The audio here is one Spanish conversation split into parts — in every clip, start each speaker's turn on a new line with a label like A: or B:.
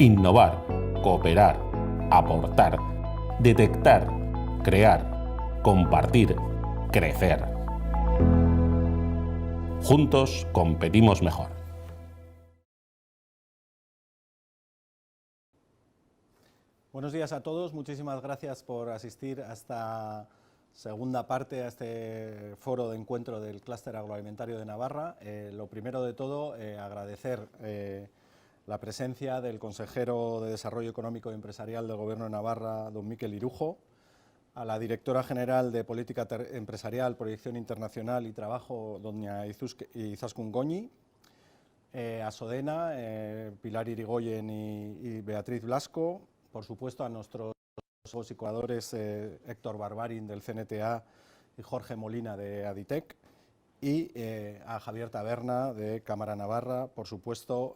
A: Innovar, cooperar, aportar, detectar, crear, compartir, crecer. Juntos competimos mejor.
B: Buenos días a todos, muchísimas gracias por asistir a esta segunda parte, a este foro de encuentro del Clúster Agroalimentario de Navarra. Lo primero de todo, agradecer la presencia del consejero de Desarrollo Económico y Empresarial del Gobierno de Navarra, don Mikel Irujo, a la directora general de Política Empresarial, Proyección Internacional y Trabajo, doña Izaskun Goñi, a Sodena, Pilar Irigoyen y Beatriz Blasco, por supuesto a nuestros psicoadores Héctor Barbarin del CNTA y Jorge Molina de Aditec, y a Javier Taberna de Cámara Navarra. Por supuesto,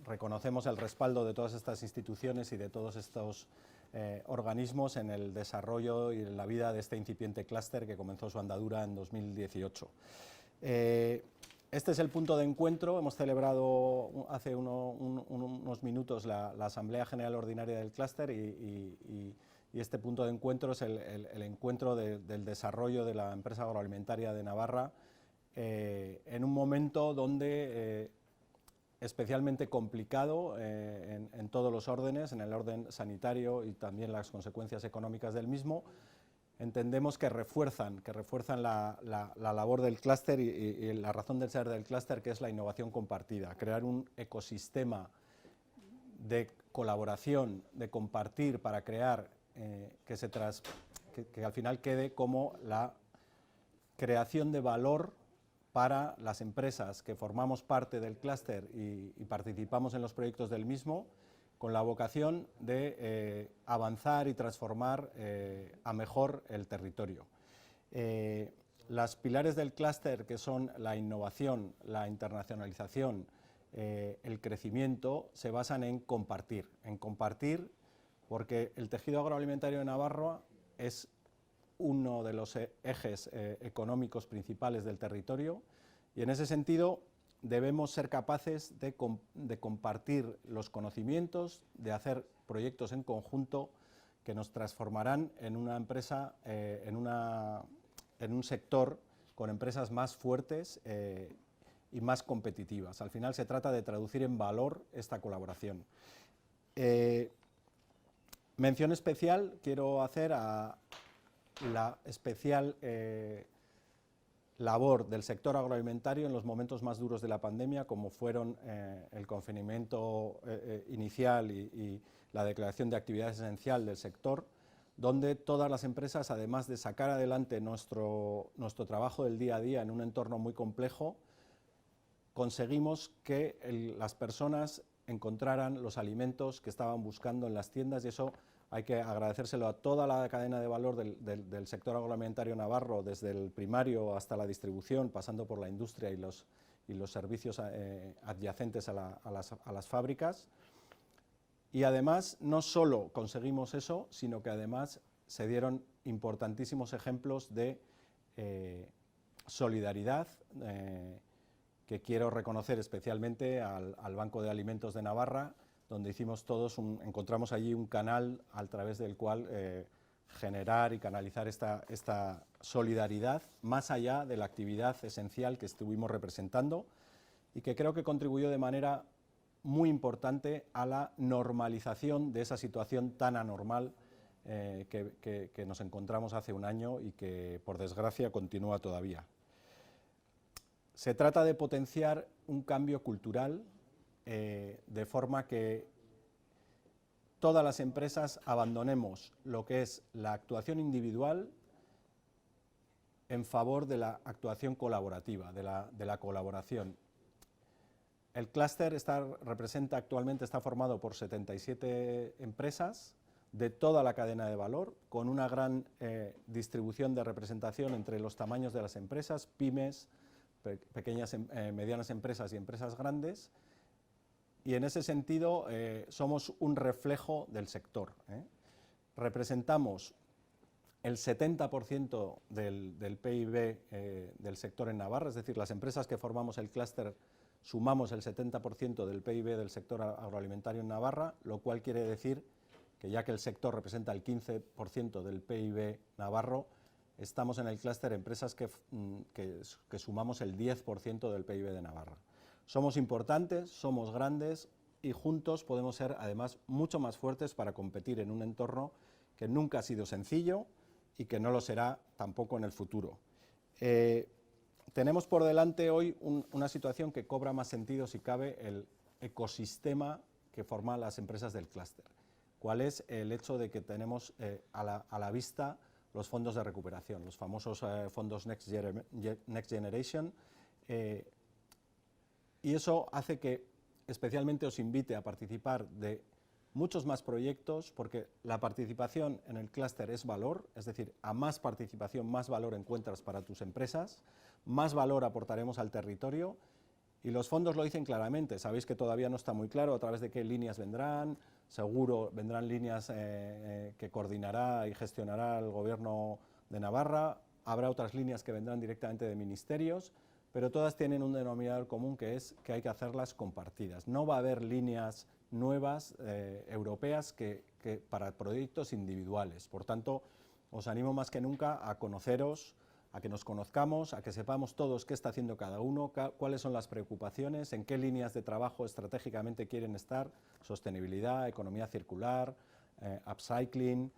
B: reconocemos el respaldo de todas estas instituciones y de todos estos organismos en el desarrollo y en la vida de este incipiente clúster que comenzó su andadura en 2018. Este es el punto de encuentro. Hemos celebrado hace unos minutos la Asamblea General Ordinaria del Clúster y este punto de encuentro es el encuentro del desarrollo de la empresa agroalimentaria de Navarra en un momento donde especialmente complicado en todos los órdenes, en el orden sanitario y también las consecuencias económicas del mismo. Entendemos que refuerzan la labor del clúster y la razón de ser del clúster, que es la innovación compartida, crear un ecosistema de colaboración, de compartir para crear que al final quede como la creación de valor para las empresas que formamos parte del clúster y participamos en los proyectos del mismo, con la vocación de avanzar y transformar a mejor el territorio. Las pilares del clúster, que son la innovación, la internacionalización, el crecimiento, se basan en compartir porque el tejido agroalimentario de Navarra es uno de los ejes económicos principales del territorio y en ese sentido debemos ser capaces de compartir los conocimientos, de hacer proyectos en conjunto que nos transformarán en una empresa, en un sector con empresas más fuertes y más competitivas. Al final se trata de traducir en valor esta colaboración. Mención especial quiero hacer a la especial labor del sector agroalimentario en los momentos más duros de la pandemia, como fueron el confinamiento inicial y la declaración de actividad esencial del sector, donde todas las empresas, además de sacar adelante nuestro trabajo del día a día en un entorno muy complejo, conseguimos que las personas encontraran los alimentos que estaban buscando en las tiendas, y eso hay que agradecérselo a toda la cadena de valor del sector agroalimentario navarro, desde el primario hasta la distribución, pasando por la industria y los servicios adyacentes a las fábricas. Y además, no solo conseguimos eso, sino que además se dieron importantísimos ejemplos de solidaridad, que quiero reconocer especialmente al Banco de Alimentos de Navarra, donde hicimos todos encontramos allí un canal a través del cual generar y canalizar esta solidaridad, más allá de la actividad esencial que estuvimos representando y que creo que contribuyó de manera muy importante a la normalización de esa situación tan anormal que nos encontramos hace un año y que, por desgracia, continúa todavía. Se trata de potenciar un cambio cultural de forma que todas las empresas abandonemos lo que es la actuación individual en favor de la actuación colaborativa, de la colaboración. El clúster actualmente está formado por 77 empresas de toda la cadena de valor, con una gran distribución de representación entre los tamaños de las empresas, pymes, pequeñas, medianas empresas y empresas grandes, y en ese sentido somos un reflejo del sector. Representamos el 70% del PIB del sector en Navarra, es decir, las empresas que formamos el clúster sumamos el 70% del PIB del sector agroalimentario en Navarra, lo cual quiere decir que ya que el sector representa el 15% del PIB navarro, estamos en el clúster empresas que sumamos el 10% del PIB de Navarra. Somos importantes, somos grandes y juntos podemos ser además mucho más fuertes para competir en un entorno que nunca ha sido sencillo y que no lo será tampoco en el futuro. Tenemos por delante hoy una situación que cobra más sentido, si cabe, el ecosistema que forman las empresas del clúster. ¿Cuál es el hecho de que tenemos a la vista los fondos de recuperación, los famosos fondos Next Generation? Y eso hace que especialmente os invite a participar de muchos más proyectos, porque la participación en el clúster es valor, es decir, a más participación, más valor encuentras para tus empresas, más valor aportaremos al territorio, y los fondos lo dicen claramente. Sabéis que todavía no está muy claro a través de qué líneas vendrán, seguro vendrán líneas que coordinará y gestionará el Gobierno de Navarra, habrá otras líneas que vendrán directamente de ministerios, pero todas tienen un denominador común, que es que hay que hacerlas compartidas. No va a haber líneas nuevas europeas que para proyectos individuales. Por tanto, os animo más que nunca a conoceros, a que nos conozcamos, a que sepamos todos qué está haciendo cada uno, cuáles son las preocupaciones, en qué líneas de trabajo estratégicamente quieren estar: sostenibilidad, economía circular, upcycling,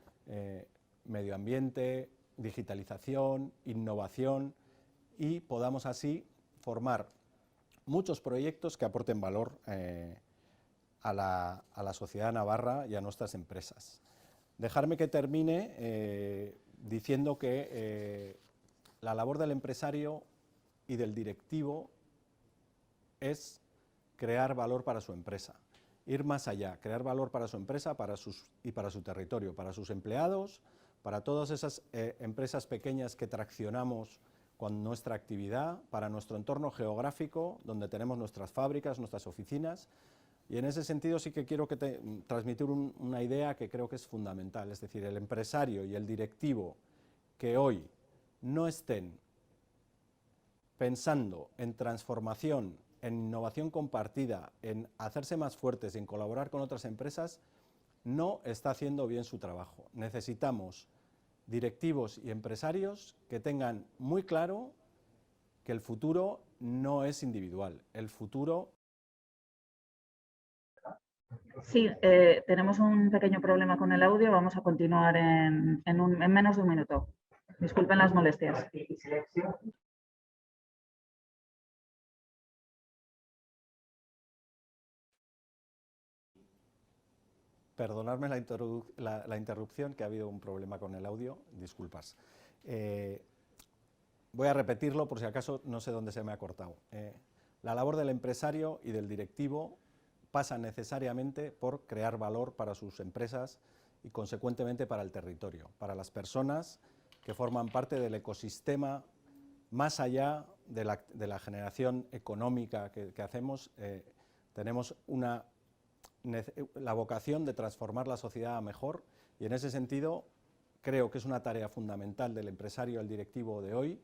B: medio ambiente, digitalización, innovación, y podamos así formar muchos proyectos que aporten valor a la sociedad navarra y a nuestras empresas. Dejarme que termine diciendo que la labor del empresario y del directivo es crear valor para su empresa, ir más allá, crear valor para su empresa y para su territorio, para sus empleados, para todas esas empresas pequeñas que traccionamos con nuestra actividad, para nuestro entorno geográfico, donde tenemos nuestras fábricas, nuestras oficinas. Y en ese sentido sí que quiero transmitir una idea que creo que es fundamental, es decir, el empresario y el directivo que hoy no estén pensando en transformación, en innovación compartida, en hacerse más fuertes, en colaborar con otras empresas, no está haciendo bien su trabajo. Necesitamos directivos y empresarios que tengan muy claro que el futuro no es individual, el futuro...
C: Sí, tenemos un pequeño problema con el audio, vamos a continuar en menos de un minuto. Disculpen las molestias.
B: Perdonadme la interrupción, que ha habido un problema con el audio, disculpas. Voy a repetirlo por si acaso no sé dónde se me ha cortado. La labor del empresario y del directivo pasa necesariamente por crear valor para sus empresas y consecuentemente para el territorio, para las personas que forman parte del ecosistema. Más allá de la generación económica que hacemos, tenemos la vocación de transformar la sociedad a mejor, y en ese sentido creo que es una tarea fundamental del empresario y el directivo de hoy,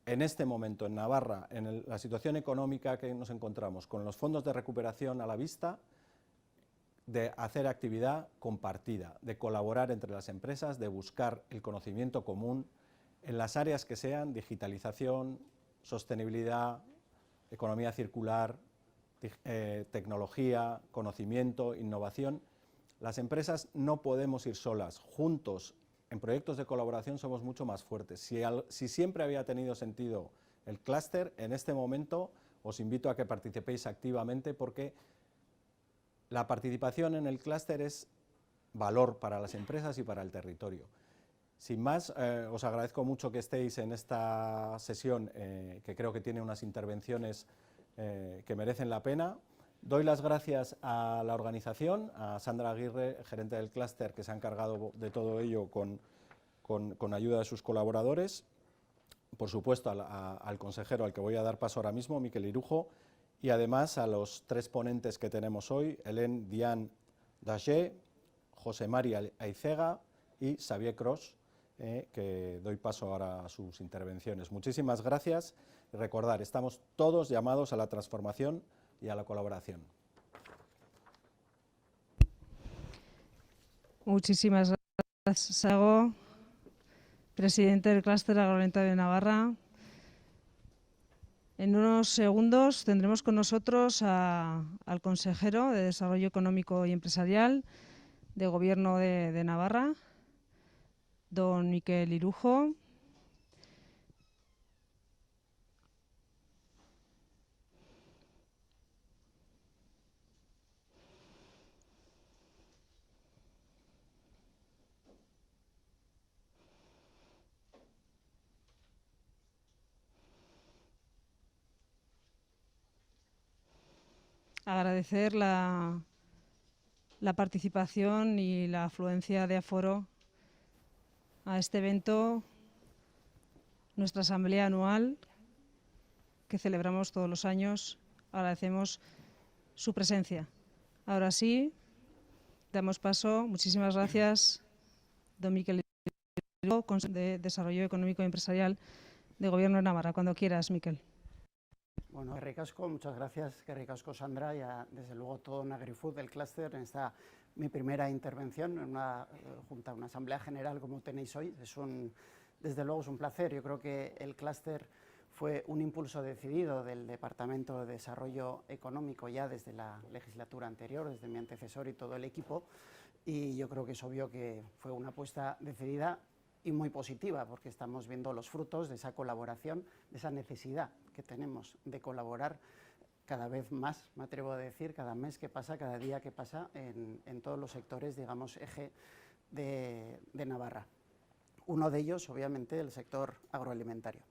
B: en este momento en Navarra, en la situación económica que nos encontramos, con los fondos de recuperación a la vista, de hacer actividad compartida, de colaborar entre las empresas, de buscar el conocimiento común en las áreas que sean: digitalización, sostenibilidad, economía circular, tecnología, conocimiento, innovación. Las empresas no podemos ir solas, juntos en proyectos de colaboración somos mucho más fuertes. Si siempre había tenido sentido el clúster, en este momento os invito a que participéis activamente, porque la participación en el clúster es valor para las empresas y para el territorio. Sin más, os agradezco mucho que estéis en esta sesión, que creo que tiene unas intervenciones que merecen la pena. Doy las gracias a la organización, a Sandra Aguirre, gerente del clúster, que se ha encargado de todo ello con ayuda de sus colaboradores. Por supuesto, al consejero, al que voy a dar paso ahora mismo, Miquel Irujo, y además a los tres ponentes que tenemos hoy: Hélène Diane Dager, José María Aizega y Xavier Cros, que doy paso ahora a sus intervenciones. Muchísimas gracias. Recordar, estamos todos llamados a la transformación y a la colaboración.
D: Muchísimas gracias, Sago, presidente del Clúster Agroalimentario de Navarra. En unos segundos tendremos con nosotros al consejero de Desarrollo Económico y Empresarial del Gobierno de Navarra, don Miquel Irujo. Agradecer la participación y la afluencia de aforo a este evento, nuestra asamblea anual que celebramos todos los años. Agradecemos su presencia. Ahora sí, damos paso. Muchísimas gracias, don Miquel Irujo, de Desarrollo Económico y Empresarial del Gobierno de Navarra. Cuando quieras, Miquel.
E: Bueno, qué ricasco, muchas gracias, qué ricasco, Sandra, y desde luego todo en AgriFood del clúster. En esta mi primera intervención en una junta, una asamblea general como tenéis hoy. Desde luego es un placer. Yo creo que el clúster fue un impulso decidido del Departamento de Desarrollo Económico ya desde la legislatura anterior, desde mi antecesor y todo el equipo, y yo creo que es obvio que fue una apuesta decidida y muy positiva, porque estamos viendo los frutos de esa colaboración, de esa necesidad que tenemos de colaborar cada vez más, me atrevo a decir, cada mes que pasa, cada día que pasa, en todos los sectores, digamos, eje de Navarra. Uno de ellos, obviamente, el sector agroalimentario.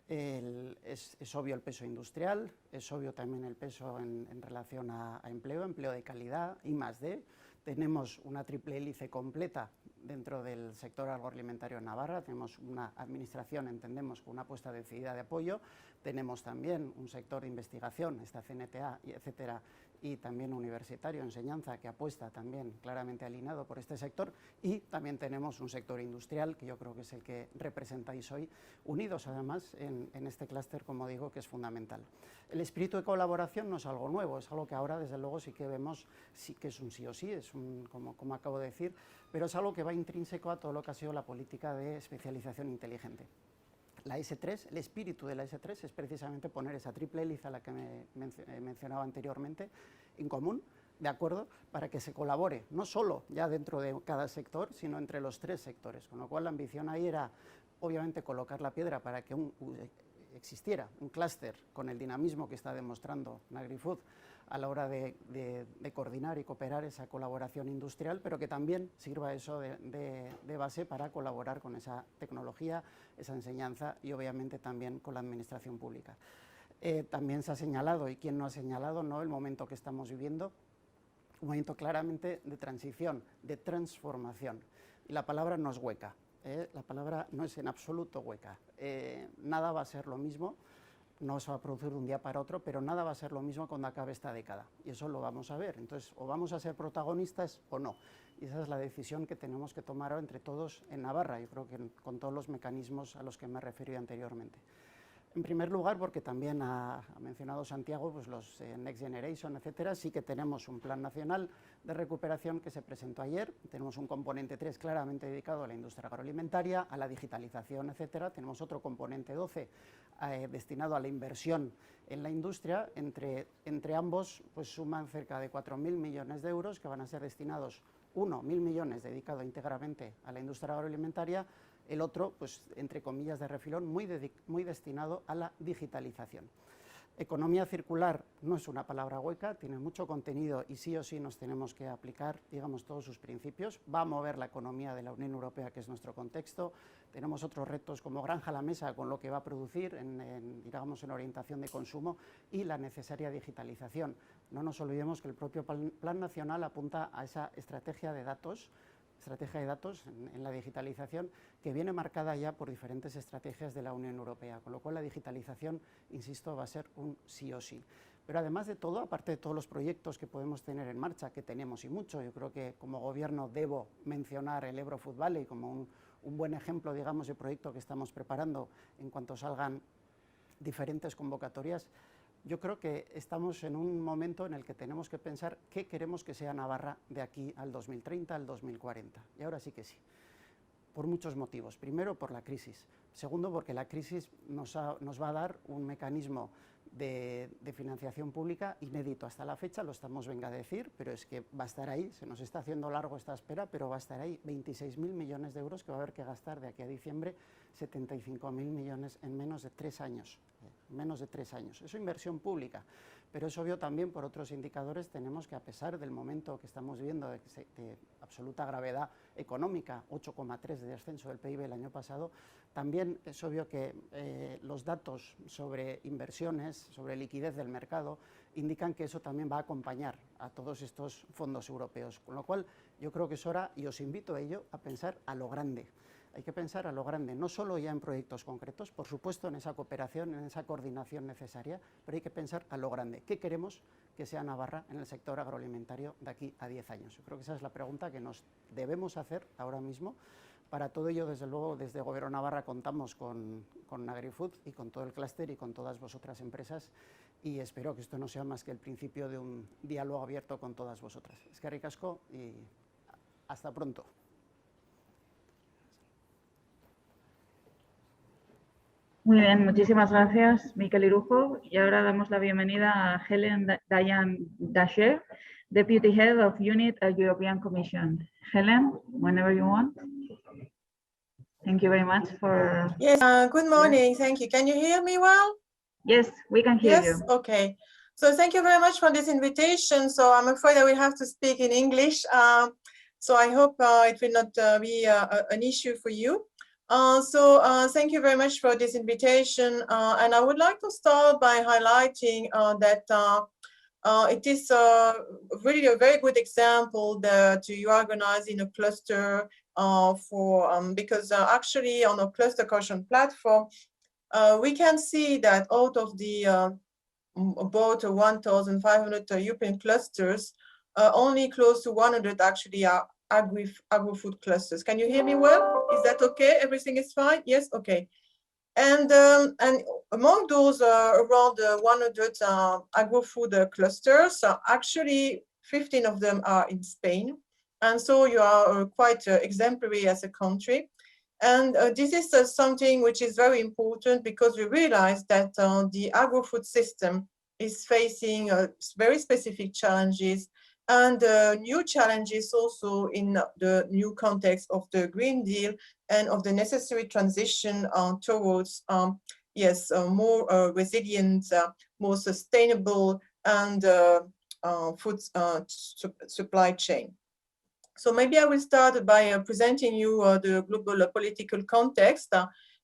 E: Es obvio el peso industrial, es obvio también el peso en relación a empleo de calidad, I+D. Tenemos una triple hélice completa dentro del sector agroalimentario en Navarra. Tenemos una administración, entendemos, con una apuesta decidida de apoyo. Tenemos también un sector de investigación, esta CNTA, etcétera, y también universitario, enseñanza, que apuesta también claramente alineado por este sector. Y también tenemos un sector industrial, que yo creo que es el que representáis hoy, unidos además en este clúster, como digo, que es fundamental. El espíritu de colaboración no es algo nuevo, es algo que ahora, desde luego, sí que vemos, sí que es un sí o sí, es como acabo de decir, pero es algo que va intrínseco a todo lo que ha sido la política de especialización inteligente. La S3, el espíritu de la S3 es precisamente poner esa triple hélice a la que me mencionaba anteriormente en común, ¿de acuerdo?, para que se colabore, no solo ya dentro de cada sector, sino entre los tres sectores, con lo cual la ambición ahí era, obviamente, colocar la piedra para que existiera un clúster con el dinamismo que está demostrando AgriFood a la hora de coordinar y cooperar esa colaboración industrial, pero que también sirva eso de base para colaborar con esa tecnología, esa enseñanza y obviamente también con la administración pública. También se ha señalado, y quién no ha señalado, ¿no?, el momento que estamos viviendo, un momento claramente de transición, de transformación. Y la palabra no es hueca, la palabra no es en absoluto hueca. Nada va a ser lo mismo. No se va a producir de un día para otro, pero nada va a ser lo mismo cuando acabe esta década. Y eso lo vamos a ver. Entonces, o vamos a ser protagonistas o no. Y esa es la decisión que tenemos que tomar entre todos en Navarra, yo creo que con todos los mecanismos a los que me he referido anteriormente. En primer lugar, porque también ha mencionado Santiago, pues los Next Generation, etcétera, sí que tenemos un plan nacional de recuperación que se presentó ayer. Tenemos un componente 3 claramente dedicado a la industria agroalimentaria, a la digitalización, etcétera. Tenemos otro componente 12 destinado a la inversión en la industria. Entre ambos, pues suman cerca de 4.000 millones de euros que van a ser destinados, 1.000 millones dedicado íntegramente a la industria agroalimentaria, el otro, pues entre comillas de refilón, muy destinado a la digitalización. Economía circular no es una palabra hueca, tiene mucho contenido y sí o sí nos tenemos que aplicar, digamos, todos sus principios. Va a mover la economía de la Unión Europea, que es nuestro contexto. Tenemos otros retos como granja a la mesa con lo que va a producir digamos, en orientación de consumo y la necesaria digitalización. No nos olvidemos que el propio Plan Nacional apunta a esa estrategia de datos en la digitalización, que viene marcada ya por diferentes estrategias de la Unión Europea, con lo cual la digitalización, insisto, va a ser un sí o sí. Pero además de todo, aparte de todos los proyectos que podemos tener en marcha, que tenemos y mucho, yo creo que como gobierno debo mencionar el Ebro Food Valley como un buen ejemplo, digamos, de proyecto que estamos preparando en cuanto salgan diferentes convocatorias. Yo creo que estamos en un momento en el que tenemos que pensar qué queremos que sea Navarra de aquí al 2030, al 2040. Y ahora sí que sí, por muchos motivos. Primero, por la crisis. Segundo, porque la crisis nos va a dar un mecanismo de financiación pública inédito hasta la fecha, lo estamos venga a decir, pero es que va a estar ahí, se nos está haciendo largo esta espera, pero va a estar ahí, 26.000 millones de euros que va a haber que gastar de aquí a diciembre, 75.000 millones en menos de 3 años. Menos de 3 años. Eso es inversión pública, pero es obvio también por otros indicadores tenemos que, a pesar del momento que estamos viviendo de absoluta gravedad económica, 8,3 de descenso del PIB el año pasado, también es obvio que los datos sobre inversiones, sobre liquidez del mercado, indican que eso también va a acompañar a todos estos fondos europeos, con lo cual yo creo que es hora, y os invito a ello, a pensar a lo grande. Hay que pensar a lo grande, no solo ya en proyectos concretos, por supuesto en esa cooperación, en esa coordinación necesaria, pero hay que pensar a lo grande. ¿Qué queremos que sea Navarra en el sector agroalimentario de aquí a 10 años? Yo creo que esa es la pregunta que nos debemos hacer ahora mismo. Para todo ello, desde luego, desde Gobierno Navarra contamos con AgriFood y con todo el clúster y con todas vosotras empresas, y espero que esto no sea más que el principio de un diálogo abierto con todas vosotras. Eskerrik asko y hasta pronto.
C: Muy bien, muchísimas gracias, Miquel Irujo. Y ahora damos la bienvenida a Helen Diane Dacher, Deputy Head of Unit at European Commission. Helen, whenever you want. Thank you very much for...
F: Yes, good morning. Thank you. Can you hear me well?
C: Yes, we can hear you.
F: Yes, okay. So thank you very much for this invitation. So I'm afraid I will have to speak in English. So I hope it will not be an issue for you. Thank you very much for this invitation. And I would like to start by highlighting that it is really a very good example that you are organizing a cluster because actually on a cluster caution platform, we can see that out of the about 1,500 European clusters, only close to 100 actually are agri-food clusters. Can you hear me well? Is that okay? Everything is fine? Yes, okay. And among those around 100 agro-food clusters, actually 15 of them are in Spain. And so you are quite exemplary as a country. And this is something which is very important because we realize that the agro-food system is facing very specific challenges and new challenges also in the new context of the Green Deal and of the necessary transition towards more resilient, more sustainable and food supply chain. So maybe I will start by presenting you the global political context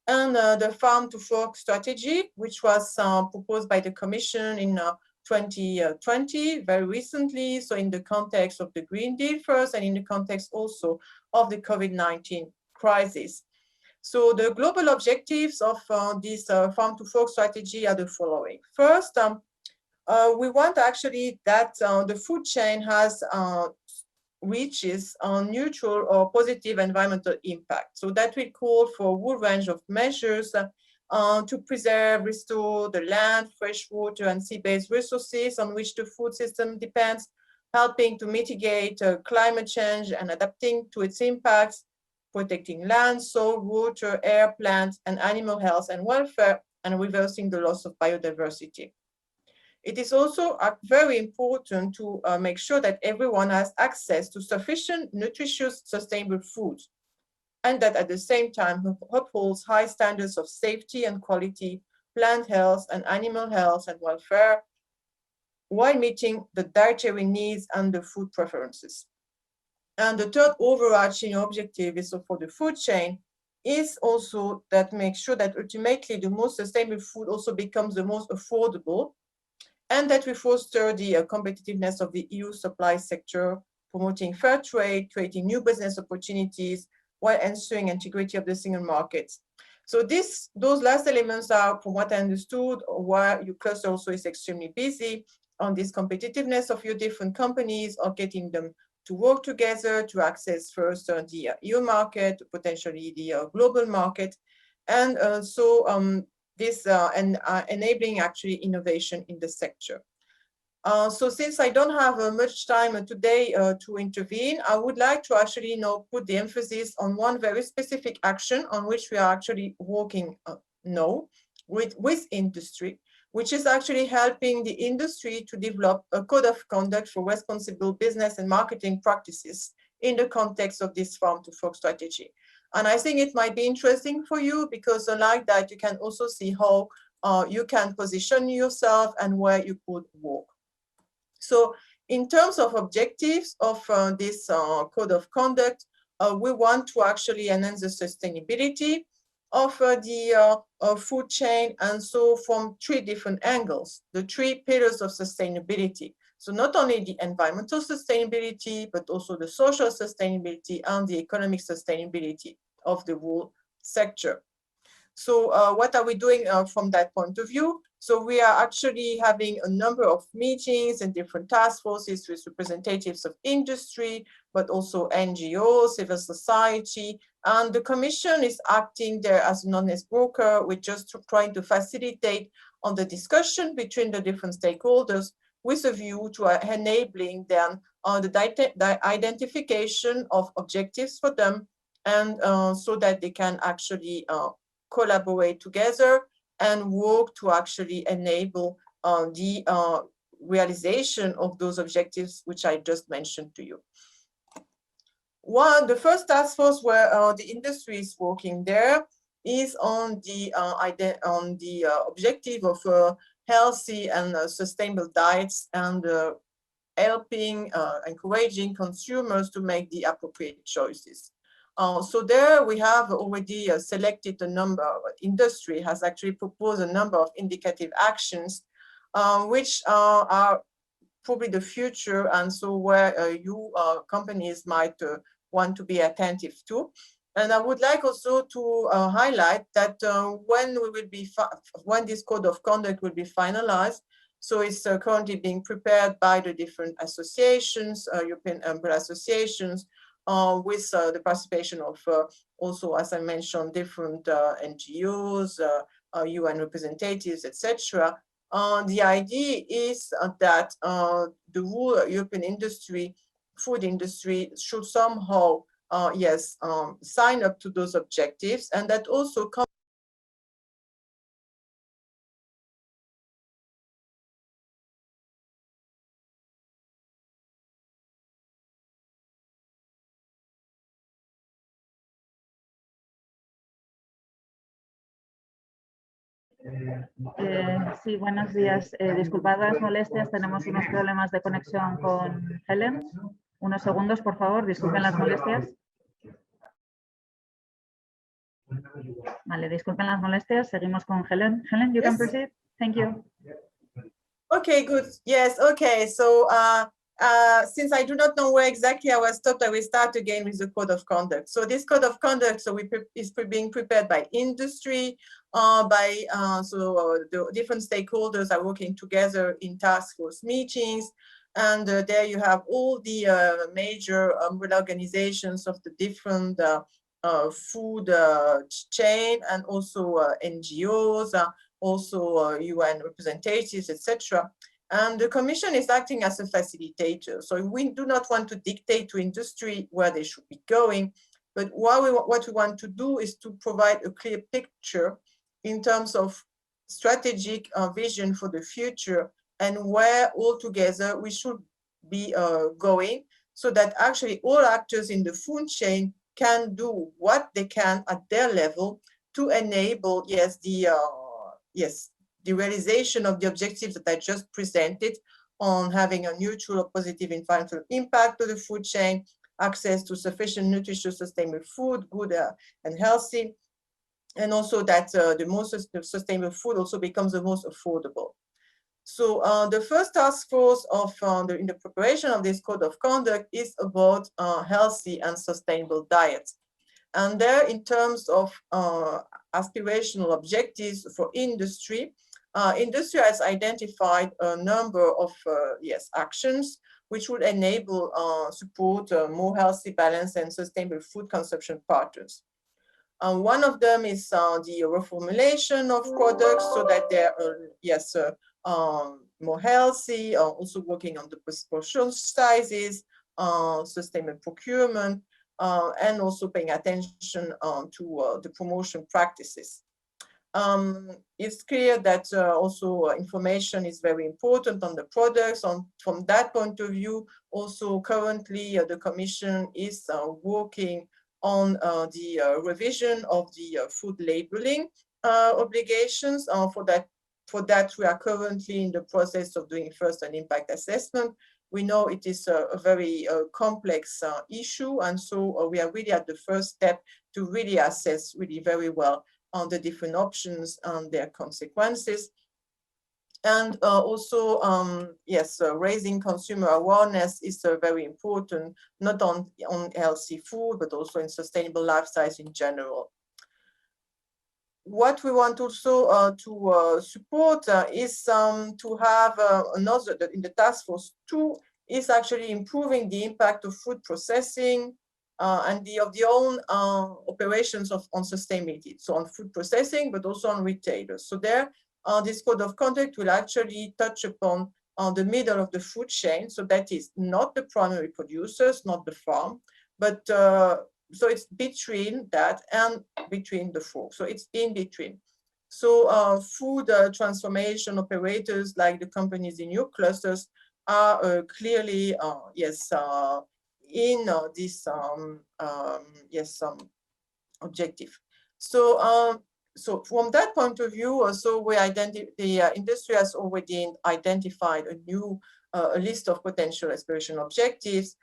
F: and the Farm to Fork strategy, which was proposed by the Commission in 2020, very recently, so in the context of the Green Deal first and in the context also of the COVID-19 crisis. So the global objectives of this Farm to Fork strategy are the following. First, we want actually that the food chain has reaches on neutral or positive environmental impact. So that will call for a whole range of measures to preserve, restore the land, fresh water, and sea-based resources on which the food system depends, helping to mitigate climate change and adapting to its impacts, protecting land, soil, water, air, plants, and animal health and welfare, and reversing the loss of biodiversity. It is also very important to make sure that everyone has access to sufficient, nutritious, sustainable food, and that at the same time upholds high standards of safety and quality, plant health and animal health and welfare, while meeting the dietary needs and the food preferences. And the third overarching objective is for the food chain is also that make sure that ultimately the most sustainable food also becomes the most affordable, and that we foster the competitiveness of the EU supply sector, promoting fair trade, creating new business opportunities, while ensuring integrity of the single market. So those last elements are, from what I understood, why your cluster also is extremely busy on this competitiveness of your different companies or getting them to work together to access first the EU market, potentially the global market, and enabling actually innovation in the sector. So since I don't have much time today to intervene, I would like to actually put the emphasis on one very specific action on which we are actually working now with industry, which is actually helping the industry to develop a code of conduct for responsible business and marketing practices in the context of this farm to fork strategy. And I think it might be interesting for you because like that, you can also see how you can position yourself and where you could work. So in terms of objectives of this code of conduct, we want to actually enhance the sustainability of the food chain, and so from 3 different angles, the 3 pillars of sustainability. So not only the environmental sustainability, but also the social sustainability and the economic sustainability of the whole sector. So what are we doing from that point of view? So we are actually having a number of meetings and different task forces with representatives of industry, but also NGOs, civil society, and the Commission is acting there as an honest broker. We're just trying to facilitate on the discussion between the different stakeholders with a view to enabling them on the identification of objectives for them, and so that they can actually collaborate together and work to actually enable the realization of those objectives, which I just mentioned to you. The first task force where the industry is working there is on the objective of healthy and sustainable diets, and helping, encouraging consumers to make the appropriate choices. So there we have already selected a number, industry has actually proposed a number of indicative actions, which are probably the future, and so where you companies might want to be attentive to. And I would like also to highlight that when this code of conduct will be finalized, so it's currently being prepared by the different associations, European umbrella associations, with the participation of also, as I mentioned, different NGOs, UN representatives, etc. The idea is that the whole European industry, food industry, should somehow, sign up to those objectives, and that also comes
C: Sí, buenos días. Disculpad las molestias, tenemos unos problemas de conexión con Helen. Unos segundos, por favor, disculpen las molestias. Vale, disculpen las molestias, seguimos con Helen. Helen, you can proceed. Thank you.
F: Okay, good. Yes, okay. So since I do not know where exactly I was stopped, I will start again with the code of conduct. So this code of conduct is being prepared by industry, the different stakeholders are working together in task force meetings. And there you have all the major umbrella organizations of the different food chain, and also NGOs, also UN representatives, etc. And the Commission is acting as a facilitator. So we do not want to dictate to industry where they should be going, but what we want to do is to provide a clear picture in terms of strategic vision for the future, and where altogether we should be going, so that actually all actors in the food chain can do what they can at their level to enable, the realization of the objectives that I just presented on having a neutral or positive environmental impact of the food chain, access to sufficient nutritious sustainable food, good and healthy, and also that the most sustainable food also becomes the most affordable. So the first task force in the preparation of this code of conduct is about healthy and sustainable diets. And there, in terms of aspirational objectives for industry, industry has identified a number of actions which would enable support more healthy, balanced, and sustainable food consumption patterns. One of them is the reformulation of products so that they're more healthy, also working on the portion sizes, sustainable procurement, and also paying attention to the promotion practices. It's clear that also information is very important on the products. From that point of view, also currently the Commission is working on the revision of the food labeling obligations. For that, we are currently in the process of doing first an impact assessment. We know it is a very complex issue, and so we are really at the first step to really assess really very well on the different options and their consequences. And also, raising consumer awareness is very important, not on healthy food, but also in sustainable lifestyles in general. What we want also to support is to have another, in the task force 2, is actually improving the impact of food processing and of the own operations on sustainability. So on food processing, but also on retailers. So there, this code of conduct will actually touch upon the middle of the food chain. So that is not the primary producers, not the farm, but so it's between that and between the four. So it's in between. So food transformation operators like the companies in your clusters are clearly, in this objective. So so from that point of view, also the industry has already identified a new list of potential aspiration objectives,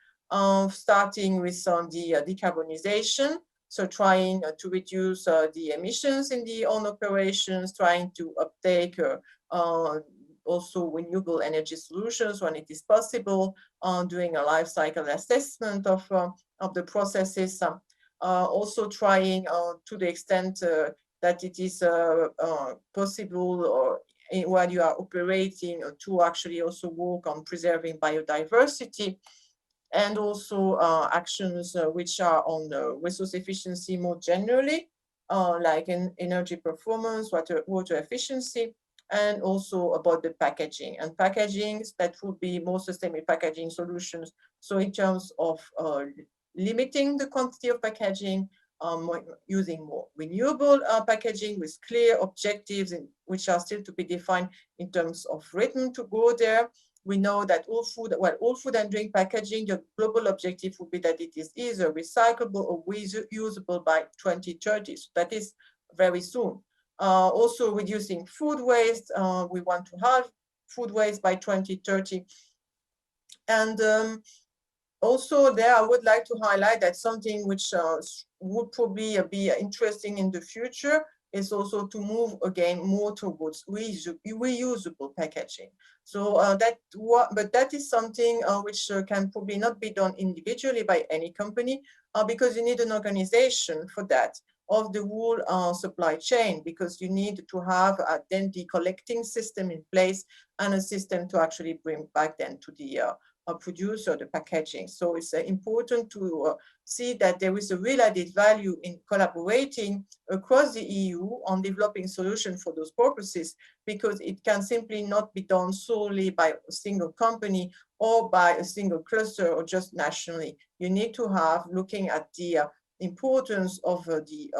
F: starting with the decarbonization. So trying to reduce the emissions in the own operations, trying to uptake also renewable energy solutions when it is possible, doing a life cycle assessment of the processes, also trying to the extent that it is possible or while you are operating to actually also work on preserving biodiversity, and also actions which are on resource efficiency more generally, like in energy performance, water efficiency, and also about the packaging. And packaging, that would be more sustainable packaging solutions. So in terms of limiting the quantity of packaging, using more renewable packaging with clear objectives which are still to be defined in terms of rhythm to go there. We know that all food and drink packaging, the global objective would be that it is either recyclable or reusable by 2030. So that is very soon. Also reducing food waste. We want to halve food waste by 2030. And also there, I would like to highlight that something which would probably be interesting in the future is also to move again more towards reusable packaging. So but that is something which can probably not be done individually by any company, because you need an organization for that of the whole supply chain, because you need to have then the collecting system in place and a system to actually bring back then to the producer the packaging. So it's important to see that there is a real added value in collaborating across the EU on developing solutions for those purposes, because it can simply not be done solely by a single company or by a single cluster or just nationally. You need to have, looking at the importance of the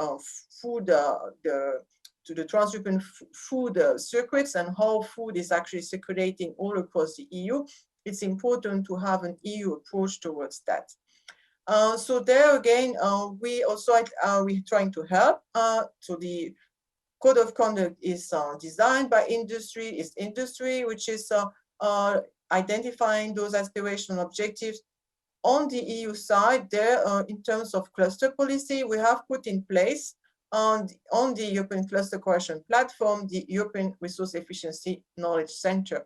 F: food, to the trans-European food circuits and how food is actually circulating all across the EU. It's important to have an EU approach towards that. So there again, we also we're trying to help. So the code of conduct is designed by industry. It's industry which is identifying those aspirational objectives. On the EU side, there, in terms of cluster policy, we have put in place on the European Cluster Cohesion Platform, the European Resource Efficiency Knowledge Center.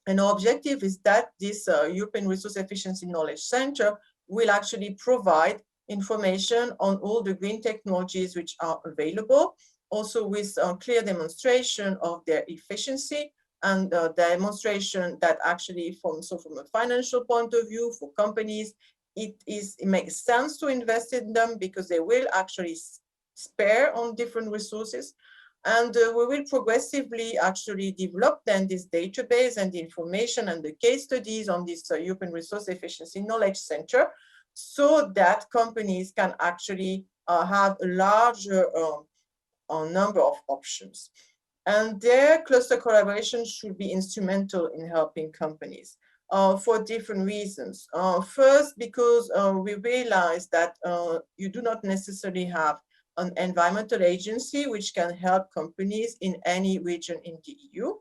F: And our objective is that this European Resource Efficiency Knowledge Center will actually provide information on all the green technologies which are available, also with a clear demonstration of their efficiency and demonstration that actually from a financial point of view for companies, it makes sense to invest in them because they will actually spare on different resources. And we will progressively actually develop then this database and the information and the case studies on this European Resource Efficiency Knowledge Center, so that companies can actually have a larger number of options. And their cluster collaboration should be instrumental in helping companies for different reasons. First, because we realize that you do not necessarily have an environmental agency which can help companies in any region in the EU.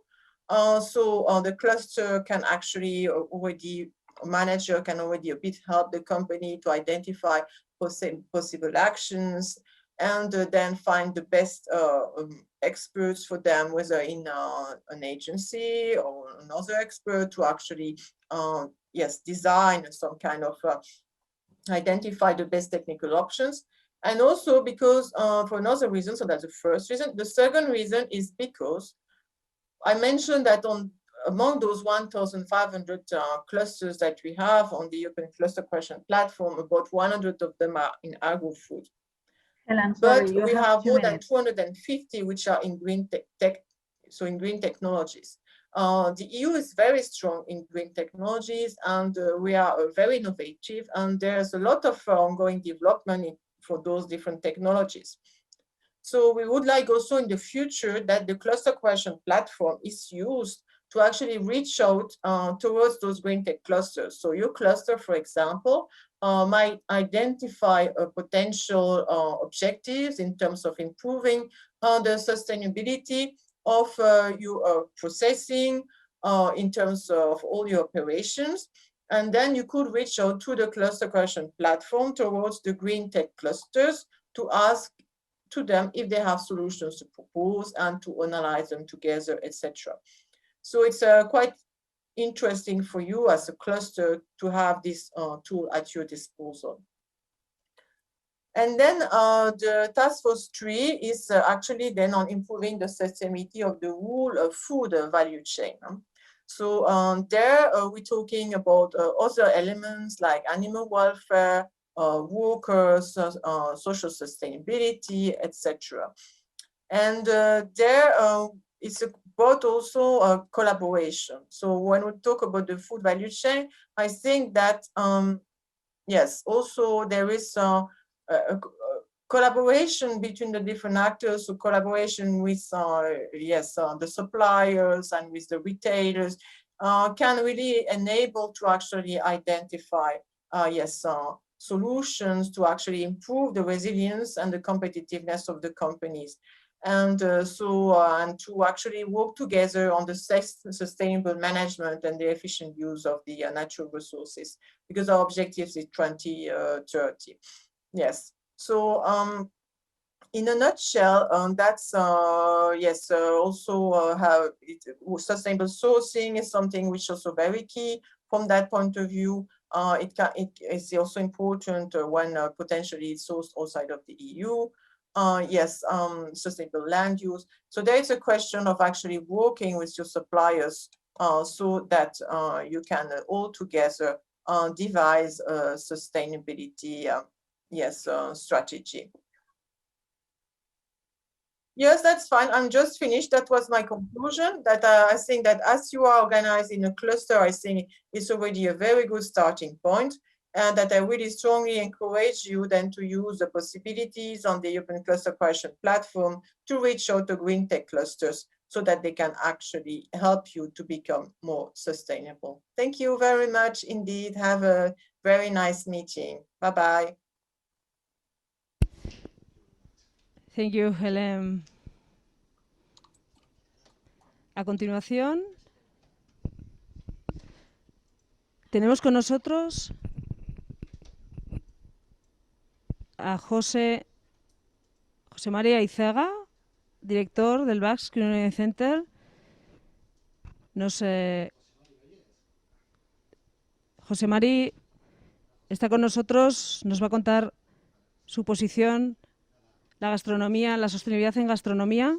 F: So the cluster can actually already, a manager can already a bit help the company to identify possible actions and then find the best experts for them, whether in an agency or another expert to actually, design some kind of identify the best technical options. And also because for another reason, so that's the first reason. The second reason is because I mentioned that among those 1,500 clusters that we have on the European Cluster Collaboration Platform, about 100 of them are in agro-food.
C: Helen,
F: But
C: sorry,
F: we have more than
C: minutes.
F: 250 which are in green tech, so in green technologies. The EU is very strong in green technologies, and we are very innovative, and there's a lot of ongoing development for those different technologies. So we would like also in the future that the Cluster Collaboration Platform is used to actually reach out towards those green tech clusters. So your cluster, for example, might identify potential objectives in terms of improving the sustainability of your processing in terms of all your operations. And then you could reach out to the Cluster Collaboration Platform towards the green tech clusters to ask to them if they have solutions to propose and to analyze them together, etc. So it's quite interesting for you as a cluster to have this tool at your disposal. And then the task force 3 is actually then on improving the sustainability of the whole food value chain. So there we're talking about other elements like animal welfare, workers, social sustainability, etc. And there it's about also collaboration. So when we talk about the food value chain, I think that yes, also there is a collaboration between the different actors, so collaboration with the suppliers and with the retailers can really enable to actually identify solutions to actually improve the resilience and the competitiveness of the companies. And and to actually work together on the sustainable management and the efficient use of the natural resources, because our objective is 2030. Yes. So in a nutshell, that's also how sustainable sourcing is something which is also very key from that point of view. It is also important when potentially it's sourced outside of the EU. Sustainable land use. So there is a question of actually working with your suppliers so that you can all together devise a sustainability strategy. Yes, that's fine. I'm just finished. That was my conclusion. That I think that as you are organized in a cluster, I think it's already a very good starting point, and that I really strongly encourage you then to use the possibilities on the European Cluster Collaboration Platform to reach out to green tech clusters so that they can actually help you to become more sustainable. Thank you very much indeed. Have a very nice meeting. Bye-bye.
D: Thank you, Helen. A continuación, tenemos con nosotros a José María Izaga, director del Basque Community Center. José María está con nosotros, nos va a contar su posición la gastronomía, la sostenibilidad en gastronomía.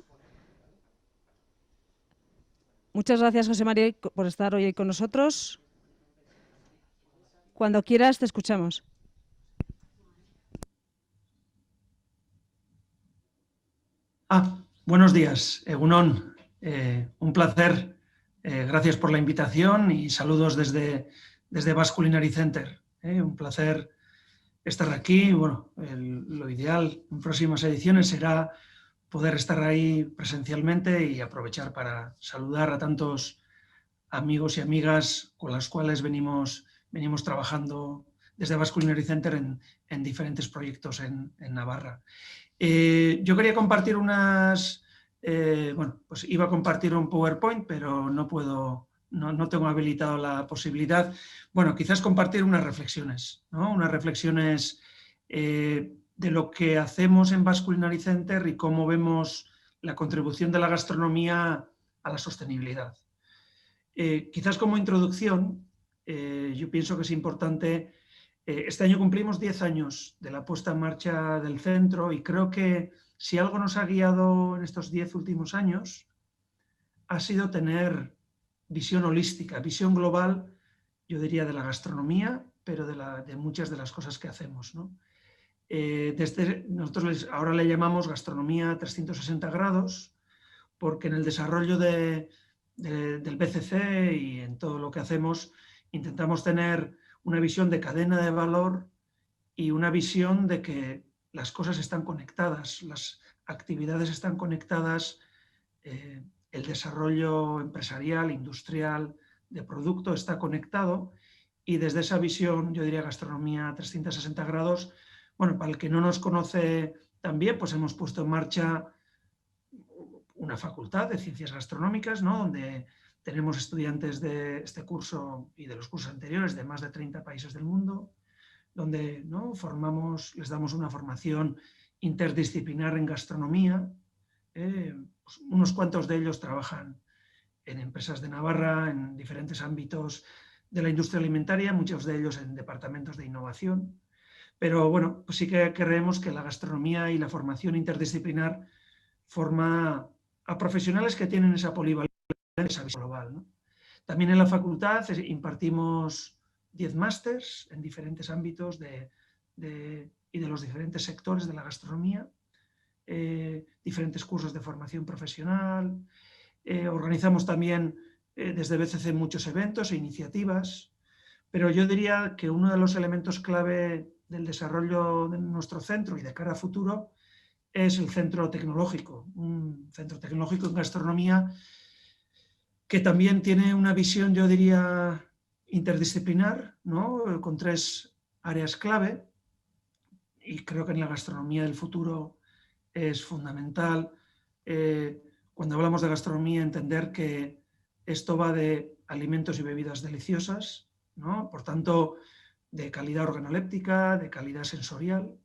D: Muchas gracias, José María, por estar hoy con nosotros. Cuando quieras, te escuchamos.
G: Buenos días, Egunon. Un placer. Gracias por la invitación y saludos desde Basque Culinary Center. Un placer estar aquí. Bueno, lo ideal en próximas ediciones será poder estar ahí presencialmente y aprovechar para saludar a tantos amigos y amigas con las cuales venimos trabajando desde Basque Culinary Center en diferentes proyectos en Navarra. Yo quería compartir pues iba a compartir un PowerPoint, pero no puedo, no tengo habilitado la posibilidad. Bueno, quizás compartir unas reflexiones, ¿no? Unas reflexiones de lo que hacemos en Basque Culinary Center y cómo vemos la contribución de la gastronomía a la sostenibilidad. Quizás como introducción, yo pienso que es importante. Este año cumplimos 10 años de la puesta en marcha del centro y creo que si algo nos ha guiado en estos 10 últimos años ha sido tener visión holística, visión global, yo diría, de la gastronomía, pero de muchas de las cosas que hacemos, ¿no? Nosotros ahora le llamamos gastronomía 360 grados, porque en el desarrollo del BCC y en todo lo que hacemos intentamos tener una visión de cadena de valor y una visión de que las cosas están conectadas, las actividades están conectadas, el desarrollo empresarial, industrial, de producto está conectado y desde esa visión, yo diría gastronomía 360 grados, bueno, para el que no nos conoce tan bien, pues hemos puesto en marcha una facultad de ciencias gastronómicas, ¿no? Donde tenemos estudiantes de este curso y de los cursos anteriores de más de 30 países del mundo, donde, ¿no?, les damos una formación interdisciplinar en gastronomía. Pues unos cuantos de ellos trabajan en empresas de Navarra, en diferentes ámbitos de la industria alimentaria, muchos de ellos en departamentos de innovación. Pero bueno, pues sí que creemos que la gastronomía y la formación interdisciplinar forma a profesionales que tienen esa polivalencia, esa visión global, ¿no? También en la facultad impartimos 10 másters en diferentes ámbitos y de los diferentes sectores de la gastronomía, diferentes cursos de formación profesional, organizamos también desde BCC muchos eventos e iniciativas, pero yo diría que uno de los elementos clave del desarrollo de nuestro centro y de cara a futuro es el centro tecnológico, un centro tecnológico en gastronomía que también tiene una visión, yo diría, interdisciplinar, ¿no?, con 3 áreas clave, y creo que en la gastronomía del futuro es fundamental, cuando hablamos de gastronomía, entender que esto va de alimentos y bebidas deliciosas, ¿no?, por tanto, de calidad organoléptica, de calidad sensorial,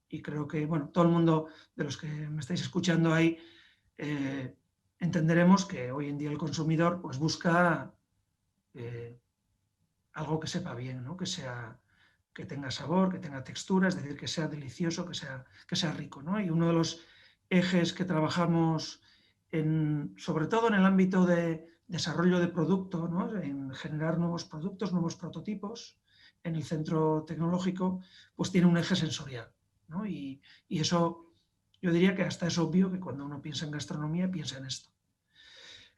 G: y creo que, bueno, todo el mundo de los que me estáis escuchando ahí entenderemos que hoy en día el consumidor pues busca algo que sepa bien, ¿no?, que tenga sabor, que tenga textura, es decir, que sea delicioso, que sea rico, ¿no? Y uno de los ejes que trabajamos sobre todo en el ámbito de desarrollo de producto, ¿no?, en generar nuevos productos, nuevos prototipos en el centro tecnológico, pues tiene un eje sensorial, ¿no? Y eso, yo diría que hasta es obvio que cuando uno piensa en gastronomía, piensa en esto.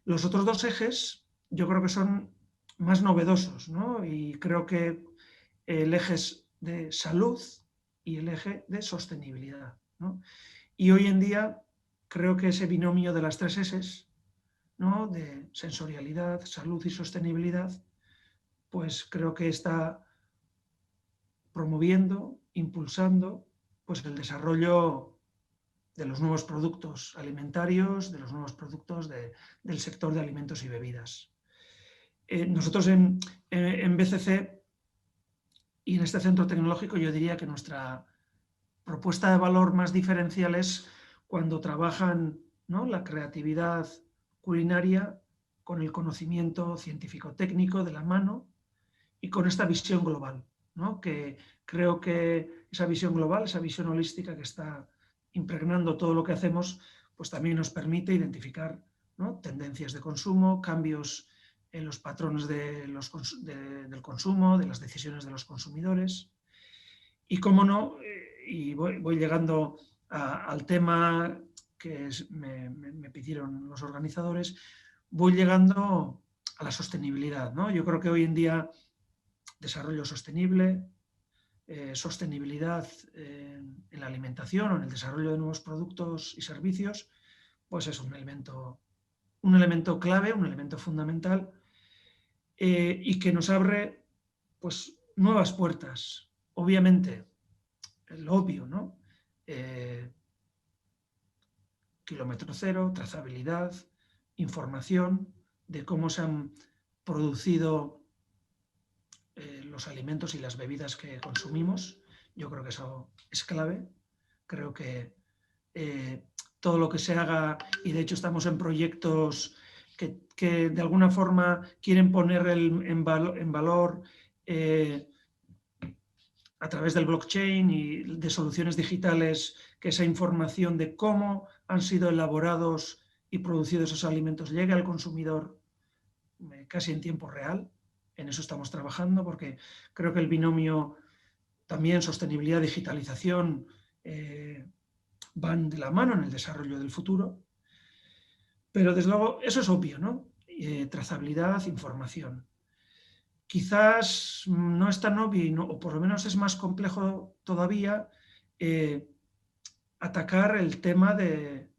G: Los otros 2 ejes yo creo que son más novedosos, ¿no? Y creo que el eje es de salud y el eje de sostenibilidad, ¿no? Y hoy en día creo que ese binomio de las 3 S's, ¿no?, de sensorialidad, salud y sostenibilidad, pues creo que está promoviendo, impulsando, pues el desarrollo de los nuevos productos alimentarios, de los nuevos productos del sector de alimentos y bebidas. Nosotros en BCC y en este centro tecnológico yo diría que nuestra propuesta de valor más diferencial es cuando trabajan, ¿no?, la creatividad culinaria con el conocimiento científico-técnico de la mano y con esta visión global, ¿no?, que creo que esa visión global, esa visión holística que está impregnando todo lo que hacemos, pues también nos permite identificar, ¿no?, tendencias de consumo, cambios en los patrones del consumo, de las decisiones de los consumidores. Y cómo no, y voy llegando al tema que me pidieron los organizadores, voy llegando a la sostenibilidad, ¿no? Yo creo que hoy en día desarrollo sostenible, sostenibilidad en la alimentación o en el desarrollo de nuevos productos y servicios, pues es un elemento clave, un elemento fundamental, y que nos abre, pues, nuevas puertas. Obviamente, lo obvio, ¿no? Kilómetro cero, trazabilidad, información de cómo se han producido los alimentos y las bebidas que consumimos. Yo creo que eso es clave. Creo que todo lo que se haga, y de hecho estamos en proyectos que de alguna forma quieren poner en valor a través del blockchain y de soluciones digitales, que esa información de cómo han sido elaborados y producidos esos alimentos llegue al consumidor casi en tiempo real. En eso estamos trabajando, porque creo que el binomio también sostenibilidad, digitalización van de la mano en el desarrollo del futuro. Pero desde luego eso es obvio, ¿no? Trazabilidad, información. Quizás no es tan obvio, o por lo menos es más complejo todavía, atacar el tema del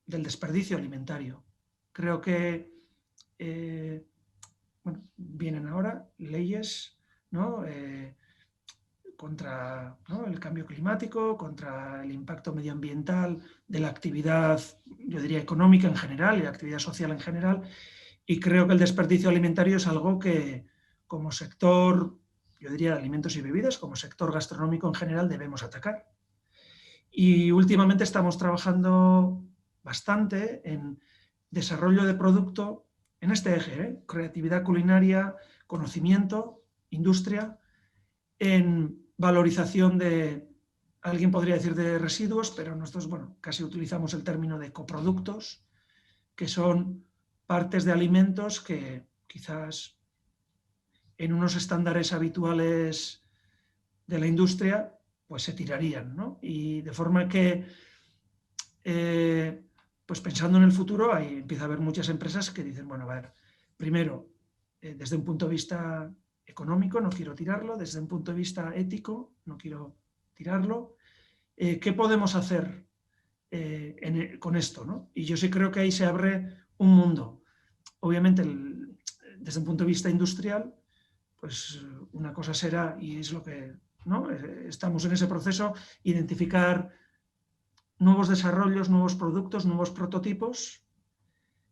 G: desperdicio alimentario. Creo que bueno, vienen ahora leyes, ¿no?, contra, ¿no?, el cambio climático, contra el impacto medioambiental de la actividad, yo diría, económica en general y la actividad social en general, y creo que el desperdicio alimentario es algo que, como sector, yo diría, de alimentos y bebidas, como sector gastronómico en general, debemos atacar. Y últimamente estamos trabajando bastante en desarrollo de producto en este eje, creatividad culinaria, conocimiento, industria, en valorización de, alguien podría decir de residuos, pero nosotros, bueno, casi utilizamos el término de coproductos, que son partes de alimentos que quizás en unos estándares habituales de la industria, pues se tirarían, ¿no? Y de forma que, pues pensando en el futuro, ahí empieza a haber muchas empresas que dicen, bueno, a ver, primero, desde un punto de vista económico no quiero tirarlo, desde un punto de vista ético no quiero tirarlo, ¿qué podemos hacer con esto, ¿no? Y yo sí creo que ahí se abre un mundo. Obviamente, desde un punto de vista industrial, pues una cosa será, y es lo que, ¿no?, estamos en ese proceso, identificar nuevos desarrollos, nuevos productos, nuevos prototipos,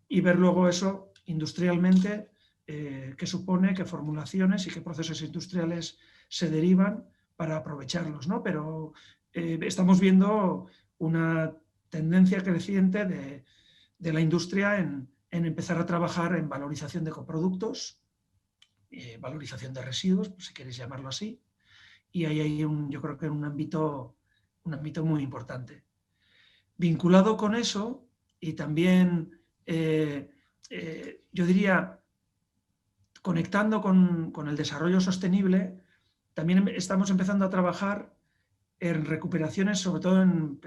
G: y ver luego eso industrialmente, qué supone, qué formulaciones y qué procesos industriales se derivan para aprovecharlos, ¿no? Pero estamos viendo una tendencia creciente de la industria en empezar a trabajar en valorización de coproductos, valorización de residuos, si queréis llamarlo así, y ahí hay yo creo que un ámbito muy importante. Vinculado con eso, y también, yo diría, conectando con el desarrollo sostenible, también estamos empezando a trabajar en recuperaciones, sobre todo en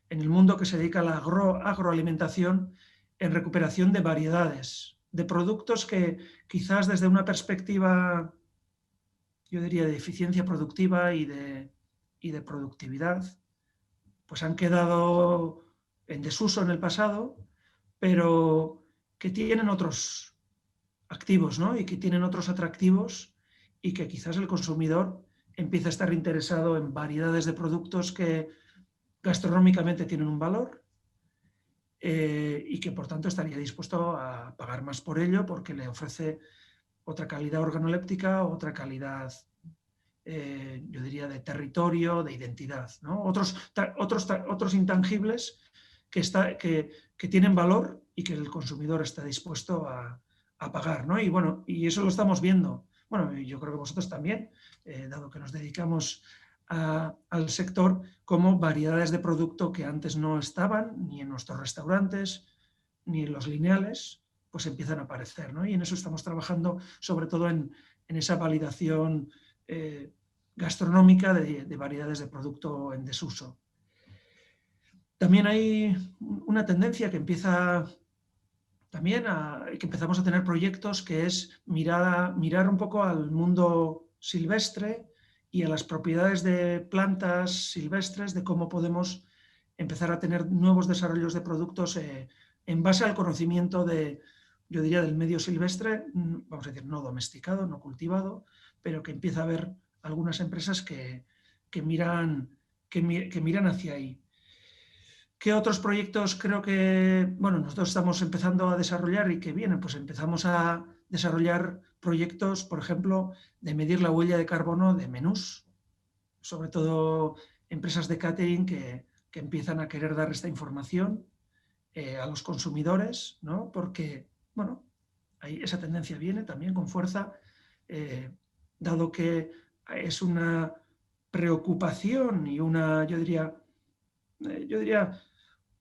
G: el mundo que se dedica a la agroalimentación, en recuperación de variedades, de productos que quizás desde una perspectiva, yo diría, de eficiencia productiva y de productividad, pues han quedado en desuso en el pasado, pero que tienen otros activos, ¿no?, y que tienen otros atractivos, y que quizás el consumidor empieza a estar interesado en variedades de productos que gastronómicamente tienen un valor, y que por tanto estaría dispuesto a pagar más por ello porque le ofrece otra calidad organoléptica, otra calidad, yo diría, de territorio, de identidad, ¿no? Otros intangibles que tienen valor y que el consumidor está dispuesto a pagar, ¿no? Y bueno, y eso lo estamos viendo. Bueno, yo creo que vosotros también, dado que nos dedicamos al sector como variedades de producto que antes no estaban ni en nuestros restaurantes ni en los lineales, pues empiezan a aparecer, ¿no? Y en eso estamos trabajando sobre todo en esa validación gastronómica de variedades de producto en desuso. También hay una tendencia que empieza también que empezamos a tener proyectos, que es mirar un poco al mundo silvestre y a las propiedades de plantas silvestres, de cómo podemos empezar a tener nuevos desarrollos de productos en base al conocimiento yo diría, del medio silvestre, vamos a decir, no domesticado, no cultivado, pero que empieza a haber algunas empresas que miran hacia ahí. ¿Qué otros proyectos creo que, bueno, nosotros estamos empezando a desarrollar y que vienen? Pues empezamos a desarrollar proyectos, por ejemplo, de medir la huella de carbono de menús, sobre todo empresas de catering que empiezan a querer dar esta información a los consumidores, ¿no? Porque, bueno, esa tendencia viene también con fuerza, dado que es una preocupación y yo diría,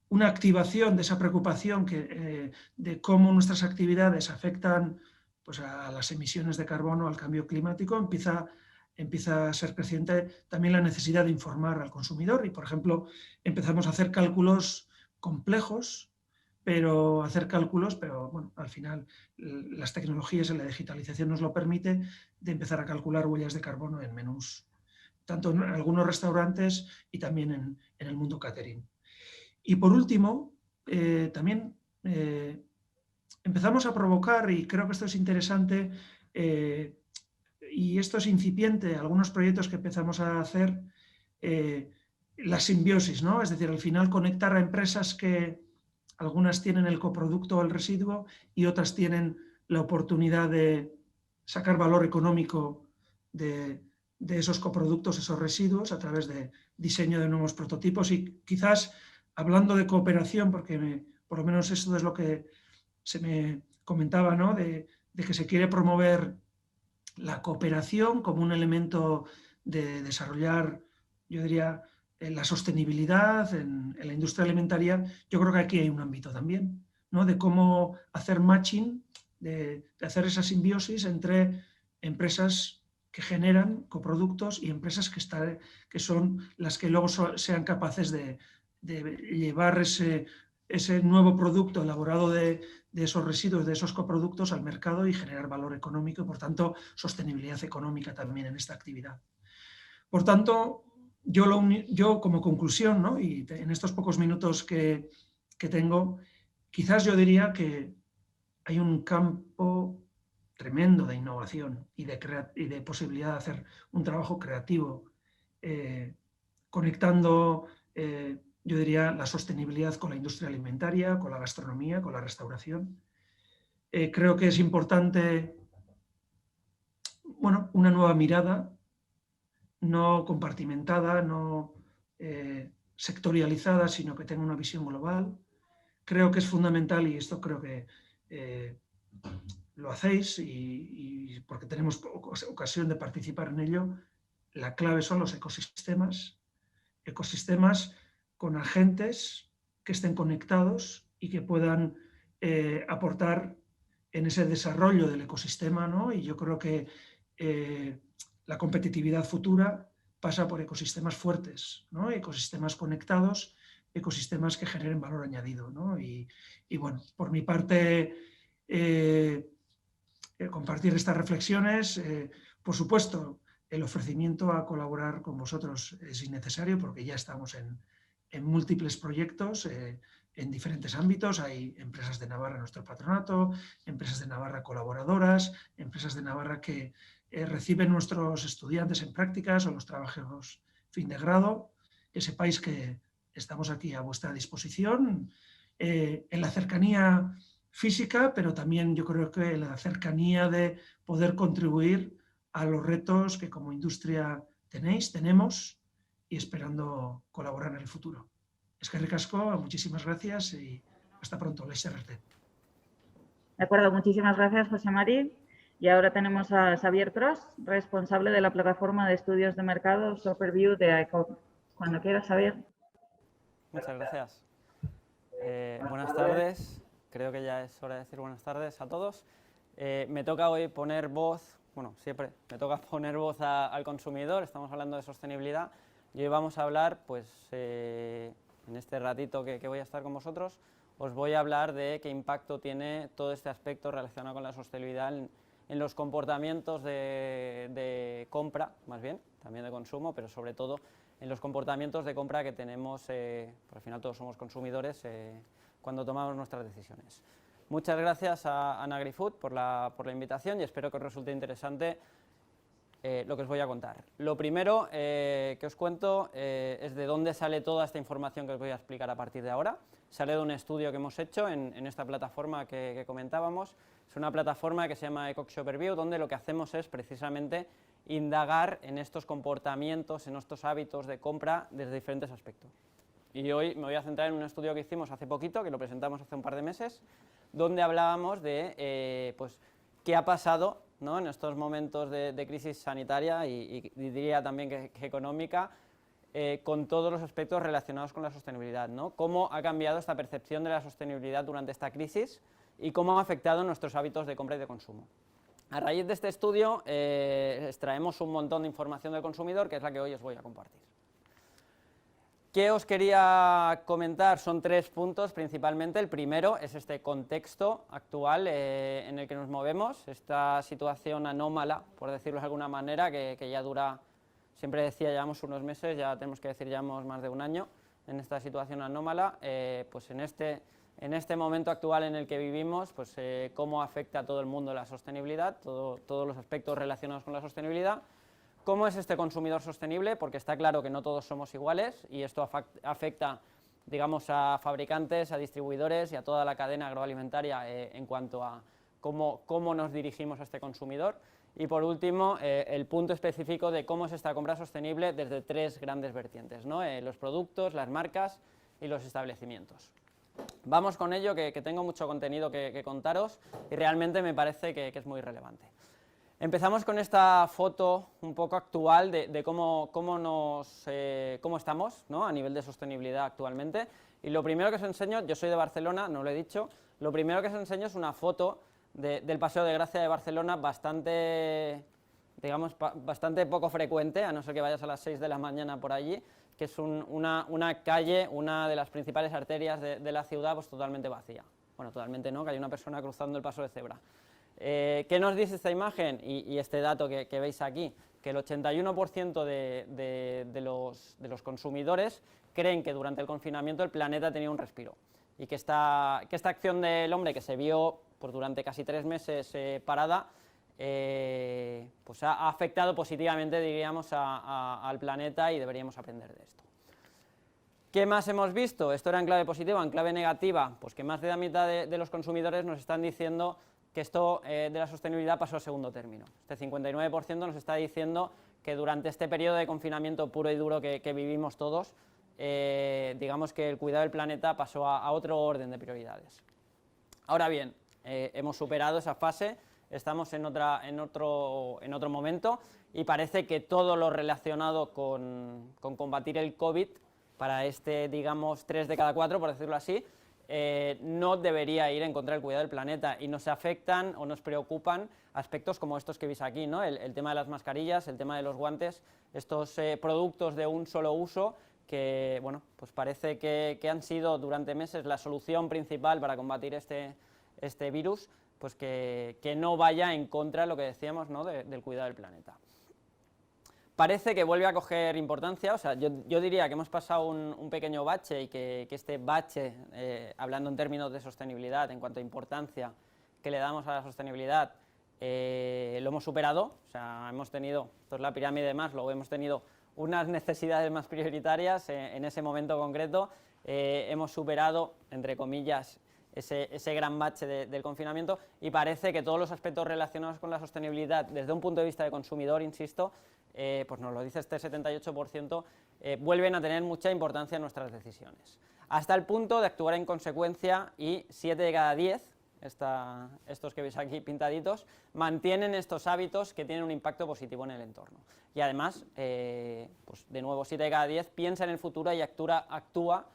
G: una activación de esa preocupación de cómo nuestras actividades afectan, pues, a las emisiones de carbono, al cambio climático. Empieza a ser creciente también la necesidad de informar al consumidor y, por ejemplo, empezamos a hacer cálculos complejos, pero bueno, al final las tecnologías y la digitalización nos lo permite, de empezar a calcular huellas de carbono en menús, tanto en algunos restaurantes y también en el mundo catering. Y por último, también empezamos a provocar, y creo que esto es interesante, y esto es incipiente, algunos proyectos que empezamos a hacer, la simbiosis, ¿no? Es decir, al final conectar a empresas que algunas tienen el coproducto o el residuo y otras tienen la oportunidad de sacar valor económico de esos coproductos, esos residuos, a través de diseño de nuevos prototipos. Y quizás, hablando de cooperación, porque por lo menos esto es lo que se me comentaba, ¿no? De que se quiere promover la cooperación como un elemento de desarrollar, yo diría, la sostenibilidad en la industria alimentaria. Yo creo que aquí hay un ámbito también, ¿no? De cómo hacer matching, de hacer esa simbiosis entre empresas que generan coproductos y empresas que son las que luego sean capaces de llevar ese nuevo producto elaborado de esos residuos, de esos coproductos al mercado y generar valor económico y, por tanto, sostenibilidad económica también en esta actividad. Por tanto, yo como conclusión, ¿no? Y en estos pocos minutos que tengo, quizás yo diría que hay un campo tremendo de innovación y de posibilidad de hacer un trabajo creativo, conectando, yo diría, la sostenibilidad con la industria alimentaria, con la gastronomía, con la restauración. Creo que es importante, bueno, una nueva mirada, no compartimentada, no sectorializada, sino que tenga una visión global. Creo que es fundamental, y esto creo que lo hacéis y porque tenemos ocasión de participar en ello, la clave son los ecosistemas con agentes que estén conectados y que puedan aportar en ese desarrollo del ecosistema, ¿no? Y yo creo que la competitividad futura pasa por ecosistemas fuertes, ¿no? Ecosistemas conectados, ecosistemas que generen valor añadido, ¿no? Y bueno, por mi parte, compartir estas reflexiones. Por supuesto, el ofrecimiento a colaborar con vosotros es innecesario, porque ya estamos en múltiples proyectos en diferentes ámbitos. Hay empresas de Navarra en nuestro patronato, empresas de Navarra colaboradoras, empresas de Navarra que reciben nuestros estudiantes en prácticas o los trabajos fin de grado. Que sepáis que estamos aquí a vuestra disposición en la cercanía física, pero también yo creo que en la cercanía de poder contribuir a los retos que como industria tenemos, y esperando colaborar en el futuro. Eskerrik asko, muchísimas gracias y hasta pronto. Laster arte.
C: De acuerdo, muchísimas gracias, José Mari. Y ahora tenemos a Xavier Cross, responsable de la plataforma de estudios de mercado SoftwareView de ICOM. Cuando quieras, Xavier.
H: Muchas gracias. Buenas tardes. Creo que ya es hora de decir buenas tardes a todos. Me toca hoy poner voz, bueno, siempre me toca poner voz al consumidor. Estamos hablando de sostenibilidad y hoy vamos a hablar, pues, en este ratito que voy a estar con vosotros, os voy a hablar de qué impacto tiene todo este aspecto relacionado con la sostenibilidad en los comportamientos de compra, más bien, también de consumo, pero sobre todo en los comportamientos de compra que tenemos, porque al final todos somos consumidores, cuando tomamos nuestras decisiones. Muchas gracias a NagriFood por la invitación y espero que os resulte interesante lo que os voy a contar. Lo primero que os cuento es de dónde sale toda esta información que os voy a explicar a partir de ahora. Sale de un estudio que hemos hecho en esta plataforma que comentábamos. Es una plataforma que se llama ECOC SoftwareView, donde lo que hacemos es precisamente indagar en estos comportamientos, en estos hábitos de compra desde diferentes aspectos. Y hoy me voy a centrar en un estudio que hicimos hace poquito, que lo presentamos hace un par de meses, donde hablábamos de pues, qué ha pasado, ¿no?, en estos momentos de crisis sanitaria y diría también que económica, con todos los aspectos relacionados con la sostenibilidad, ¿no? Cómo ha cambiado esta percepción de la sostenibilidad durante esta crisis y cómo ha afectado nuestros hábitos de compra y de consumo. A raíz de este estudio extraemos un montón de información del consumidor, que es la que hoy os voy a compartir. ¿Qué os quería comentar? Son 3 puntos principalmente. El primero es este contexto actual en el que nos movemos, esta situación anómala, por decirlo de alguna manera, que ya dura, siempre decía, llevamos unos meses, ya tenemos que decir, llevamos más de un año en esta situación anómala. Pues en este momento actual en el que vivimos, pues cómo afecta a todo el mundo la sostenibilidad, todos los aspectos relacionados con la sostenibilidad. ¿Cómo es este consumidor sostenible? Porque está claro que no todos somos iguales y esto afecta, digamos, a fabricantes, a distribuidores y a toda la cadena agroalimentaria en cuanto a cómo nos dirigimos a este consumidor. Y por último, el punto específico de cómo es esta compra sostenible desde 3 grandes vertientes, ¿no? Los productos, las marcas y los establecimientos. Vamos con ello, que tengo mucho contenido que contaros y realmente me parece que es muy relevante. Empezamos con esta foto un poco actual de cómo estamos, ¿no?, a nivel de sostenibilidad actualmente. Y lo primero que os enseño, yo soy de Barcelona, no lo he dicho, lo primero que os enseño es una foto del Paseo de Gracia de Barcelona bastante, digamos, bastante poco frecuente, a no ser que vayas a las 6 de la mañana por allí, que es una calle, una de las principales arterias de la ciudad, pues totalmente vacía. Bueno, totalmente no, que hay una persona cruzando el paso de cebra. ¿Qué nos dice esta imagen y este dato que veis aquí? Que el 81% de los consumidores creen que durante el confinamiento el planeta tenía un respiro y que esta acción del hombre, que se vio pues, durante casi 3 meses parada, pues ha afectado positivamente, diríamos, al planeta y deberíamos aprender de esto. ¿Qué más hemos visto? Esto era en clave positiva. En clave negativa, pues que más de la mitad de los consumidores nos están diciendo que esto de la sostenibilidad pasó a segundo término. Este 59% nos está diciendo que durante este periodo de confinamiento puro y duro que vivimos todos, digamos que el cuidado del planeta pasó a otro orden de prioridades. Ahora bien, hemos superado esa fase, estamos en otro momento y parece que todo lo relacionado con combatir el COVID, para digamos, 3 de cada 4, por decirlo así, no debería ir en contra del cuidado del planeta y nos afectan o nos preocupan aspectos como estos que veis aquí, ¿no? El tema de las mascarillas, el tema de los guantes, estos productos de un solo uso que, bueno, pues parece que han sido durante meses la solución principal para combatir este virus, pues que no vaya en contra de lo que decíamos, ¿no?, del cuidado del planeta. Parece que vuelve a coger importancia, o sea, yo diría que hemos pasado un pequeño bache y que este bache, hablando en términos de sostenibilidad, en cuanto a importancia que le damos a la sostenibilidad, lo hemos superado, o sea, hemos tenido, esto es la pirámide de Maslow, hemos tenido unas necesidades más prioritarias en ese momento concreto, hemos superado, entre comillas, ese gran bache del confinamiento y parece que todos los aspectos relacionados con la sostenibilidad, desde un punto de vista de consumidor, insisto, pues nos lo dice este 78%, vuelven a tener mucha importancia en nuestras decisiones. Hasta el punto de actuar en consecuencia y 7 de cada 10 estos que veis aquí pintaditos, mantienen estos hábitos que tienen un impacto positivo en el entorno. Y además, pues de nuevo, 7 de cada 10 piensa en el futuro y actúa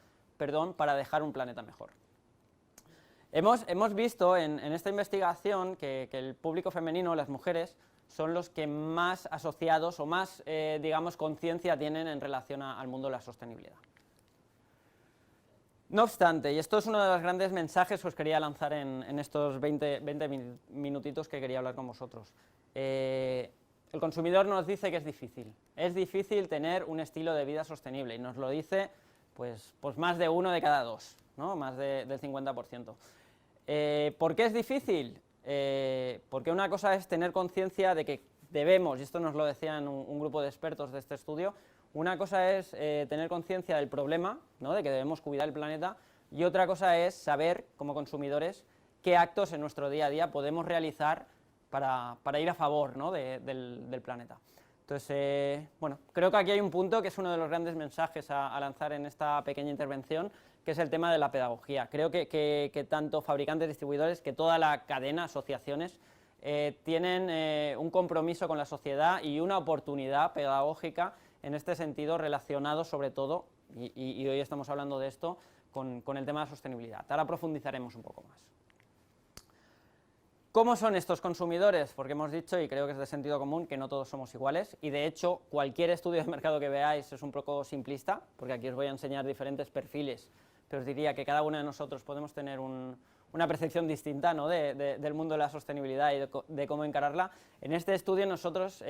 H: para dejar un planeta mejor. Hemos visto en esta investigación que el público femenino, las mujeres, son los que más asociados o más, digamos, conciencia tienen en relación al mundo de la sostenibilidad. No obstante, y esto es uno de los grandes mensajes que os quería lanzar en estos 20 minutitos que quería hablar con vosotros. El consumidor nos dice que es difícil tener un estilo de vida sostenible, y nos lo dice pues más de 1 de cada 2, ¿no? Más del 50%. ¿Por qué es difícil? Porque una cosa es tener conciencia de que debemos, y esto nos lo decían un grupo de expertos de este estudio, una cosa es tener conciencia del problema, ¿no? De que debemos cuidar el planeta, y otra cosa es saber, como consumidores, qué actos en nuestro día a día podemos realizar para ir a favor, ¿no? del planeta. Entonces, bueno, creo que aquí hay un punto que es uno de los grandes mensajes a lanzar en esta pequeña intervención, que es el tema de la pedagogía. Creo que tanto fabricantes, distribuidores, que toda la cadena, asociaciones, tienen un compromiso con la sociedad y una oportunidad pedagógica en este sentido, relacionado sobre todo, y hoy estamos hablando de esto, con el tema de la sostenibilidad. Ahora profundizaremos un poco más. ¿Cómo son estos consumidores? Porque hemos dicho, y creo que es de sentido común, que no todos somos iguales, y de hecho cualquier estudio de mercado que veáis es un poco simplista, porque aquí os voy a enseñar diferentes perfiles, pero os diría que cada uno de nosotros podemos tener una percepción distinta, ¿no? del mundo de la sostenibilidad y de cómo encararla. En este estudio nosotros,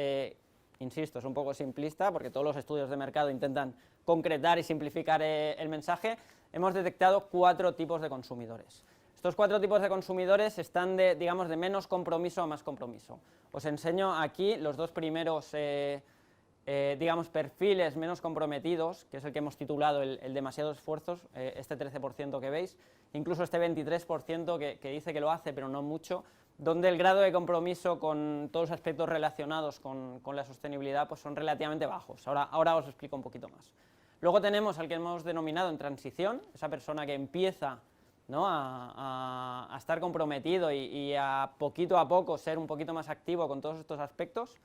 H: insisto, es un poco simplista, porque todos los estudios de mercado intentan concretar y simplificar el mensaje, hemos detectado 4 tipos de consumidores. Estos 4 tipos de consumidores están digamos, de menos compromiso a más compromiso. Os enseño aquí los 2 primeros digamos, perfiles menos comprometidos, que es el que hemos titulado el demasiados esfuerzos, este 13% que veis, incluso este 23% que dice que lo hace, pero no mucho, donde el grado de compromiso con todos los aspectos relacionados con la sostenibilidad pues son relativamente bajos. Ahora os explico un poquito más. Luego tenemos al que hemos denominado en transición, esa persona que empieza, ¿no? a estar comprometido y a poco ser un poquito más activo con todos estos aspectos.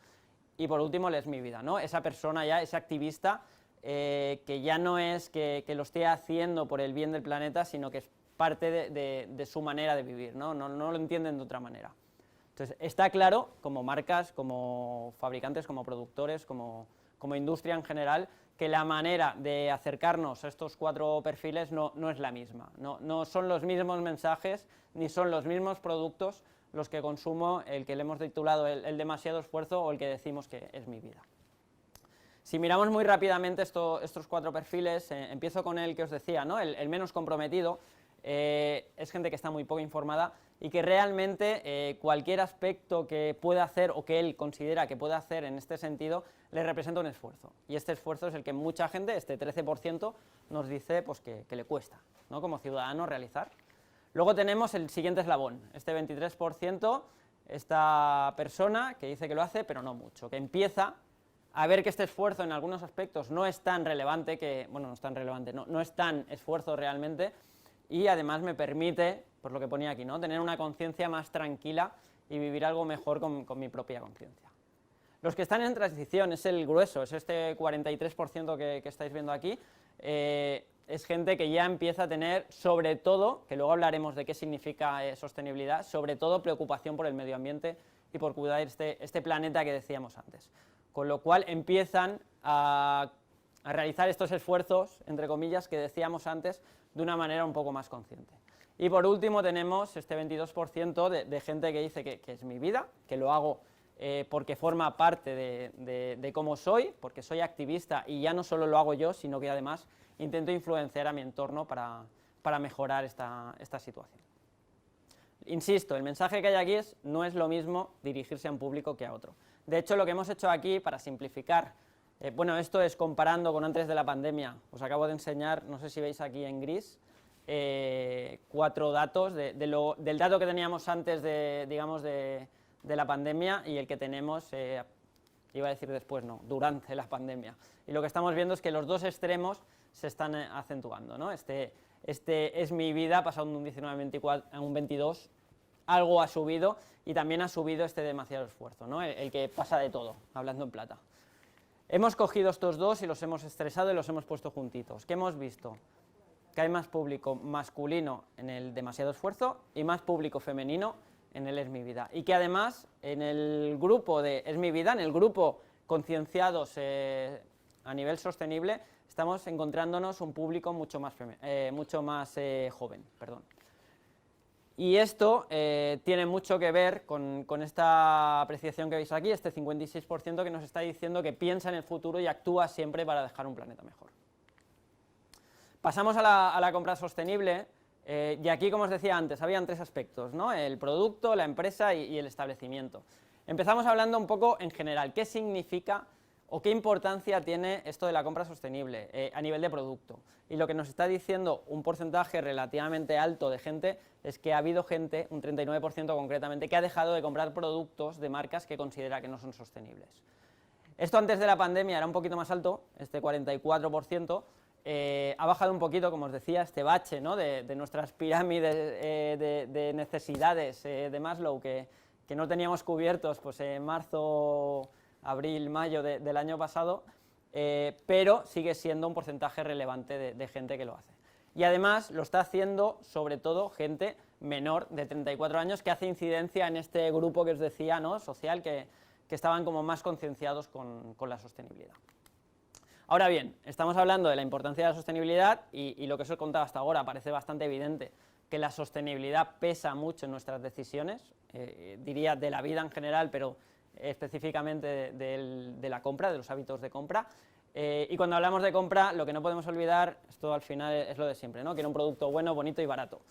H: Y por último, el es mi vida, ¿no? Esa persona ya, ese activista, que ya no es que lo esté haciendo por el bien del planeta, sino que es parte de su manera de vivir, ¿no? No lo entienden de otra manera. Entonces, está claro, como marcas, como fabricantes, como productores, como industria en general, que la manera de acercarnos a estos 4 perfiles no es la misma. No son los mismos mensajes, ni son los mismos productos los que consumo, el que le hemos titulado el demasiado esfuerzo o el que decimos que es mi vida. Si miramos muy rápidamente estos 4 perfiles, empiezo con el que os decía, ¿no? el menos comprometido, es gente que está muy poco informada y que realmente cualquier aspecto que pueda hacer o que él considera que puede hacer en este sentido le representa un esfuerzo, y este esfuerzo es el que mucha gente, este 13%, nos dice pues, que le cuesta, ¿no? Como ciudadano realizar. Luego tenemos el siguiente eslabón, este 23%, esta persona que dice que lo hace pero no mucho, que empieza a ver que este esfuerzo en algunos aspectos no es tan relevante, no es tan esfuerzo realmente, y además me permite, pues lo que ponía aquí, ¿no? Tener una conciencia más tranquila y vivir algo mejor con mi propia conciencia. Los que están en transición es el grueso, es este 43% que estáis viendo aquí, es gente que ya empieza a tener, sobre todo, que luego hablaremos de qué significa sostenibilidad, sobre todo preocupación por el medio ambiente y por cuidar este planeta que decíamos antes. Con lo cual empiezan a realizar estos esfuerzos, entre comillas, que decíamos antes, de una manera un poco más consciente. Y por último tenemos este 22% de gente que dice que es mi vida, que lo hago porque forma parte de cómo soy, porque soy activista y ya no solo lo hago yo, sino que además intento influenciar a mi entorno para mejorar esta situación. Insisto, el mensaje que hay aquí no es lo mismo dirigirse a un público que a otro. De hecho, lo que hemos hecho aquí, para simplificar, bueno, esto es comparando con antes de la pandemia. Os acabo de enseñar, no sé si veis aquí en gris, 4 datos del dato que teníamos antes de la pandemia y el que tenemos, iba a decir después, no, durante la pandemia. Y lo que estamos viendo es que los 2 extremos se están acentuando, ¿no? Este es mi vida, pasando de un 19 a un 22, algo ha subido, y también ha subido este demasiado esfuerzo, ¿no? El que pasa de todo, hablando en plata. Hemos cogido estos dos y los hemos estresado y los hemos puesto juntitos. ¿Qué hemos visto? Que hay más público masculino en el demasiado esfuerzo y más público femenino en el Es mi vida. Y que además en el grupo de Es mi vida, en el grupo concienciados a nivel sostenible, estamos encontrándonos un público mucho más joven. Perdón. Y esto tiene mucho que ver con esta apreciación que veis aquí, este 56% que nos está diciendo que piensa en el futuro y actúa siempre para dejar un planeta mejor. Pasamos a la compra sostenible, y aquí, como os decía antes, habían tres aspectos, ¿no? El producto, la empresa y el establecimiento. Empezamos hablando un poco en general, ¿qué significa o qué importancia tiene esto de la compra sostenible a nivel de producto? Y lo que nos está diciendo un porcentaje relativamente alto de gente es que ha habido gente, un 39% concretamente, que ha dejado de comprar productos de marcas que considera que no son sostenibles. Esto antes de la pandemia era un poquito más alto, este 44%, ha bajado un poquito, como os decía, este bache, ¿no? de nuestras pirámides de necesidades de Maslow que no teníamos cubiertos pues, en marzo, abril, mayo del año pasado, pero sigue siendo un porcentaje relevante de gente que lo hace. Y además lo está haciendo sobre todo gente menor de 34 años que hace incidencia en este grupo que os decía, ¿no? social, que estaban como más concienciados con la sostenibilidad. Ahora bien, estamos hablando de la importancia de la sostenibilidad y lo que os he contado hasta ahora parece bastante evidente que la sostenibilidad pesa mucho en nuestras decisiones, diría de la vida en general, pero específicamente de la compra, de los hábitos de compra. Y cuando hablamos de compra, lo que no podemos olvidar, esto al final es lo de siempre, ¿no? Quiero un producto bueno, bonito y barato.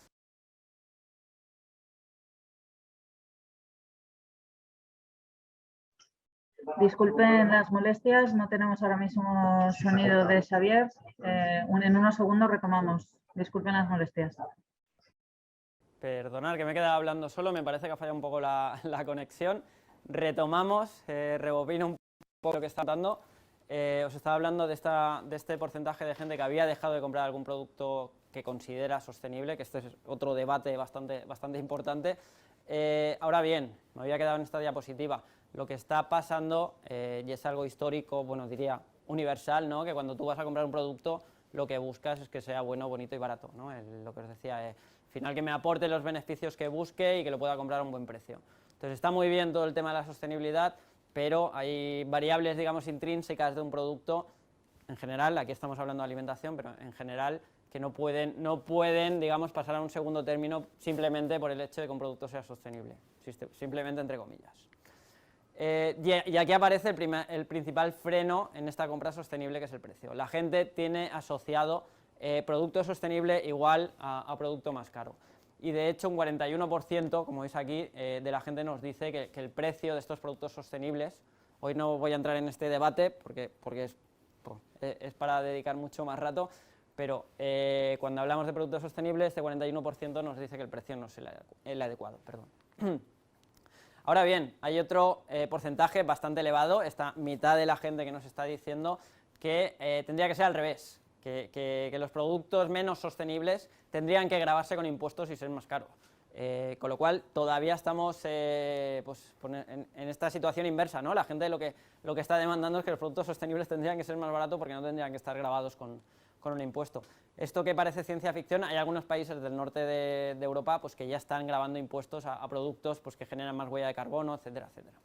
C: Disculpen las molestias, no tenemos ahora mismo sonido de Xavier. En unos segundos retomamos. Disculpen las molestias.
H: Perdonad que me he quedado hablando solo, me parece que ha fallado un poco la conexión. Retomamos, rebobino un poco lo que está contando. Os estaba hablando de este porcentaje de gente que había dejado de comprar algún producto que considera sostenible, que este es otro debate bastante importante. Ahora bien, me había quedado en esta diapositiva. Lo que está pasando, y es algo histórico, bueno, diría universal, ¿no? Que cuando tú vas a comprar un producto, lo que buscas es que sea bueno, bonito y barato, ¿no? Lo que os decía, al final que me aporte los beneficios que busque y que lo pueda comprar a un buen precio. Entonces está muy bien todo el tema de la sostenibilidad, pero hay variables, digamos, intrínsecas de un producto, en general, aquí estamos hablando de alimentación, pero en general, que no pueden, digamos, pasar a un segundo término simplemente por el hecho de que un producto sea sostenible, simplemente entre comillas. Y aquí aparece el principal freno en esta compra sostenible, que es el precio. La gente tiene asociado producto sostenible igual a producto más caro. Y de hecho un 41%, como veis aquí, de la gente nos dice que el precio de estos productos sostenibles, hoy no voy a entrar en este debate porque es para dedicar mucho más rato, pero cuando hablamos de productos sostenibles, este 41% nos dice que el precio no es el adecuado. Perdón. Ahora bien, hay otro porcentaje bastante elevado, esta mitad de la gente que nos está diciendo que tendría que ser al revés, que los productos menos sostenibles tendrían que gravarse con impuestos y ser más caros. Con lo cual todavía estamos en esta situación inversa, ¿no? La gente lo que está demandando es que los productos sostenibles tendrían que ser más baratos porque no tendrían que estar gravados con un impuesto. Esto que parece ciencia ficción, hay algunos países del norte de Europa pues, que ya están gravando impuestos a productos pues, que generan más huella de carbono, etcétera, etcétera.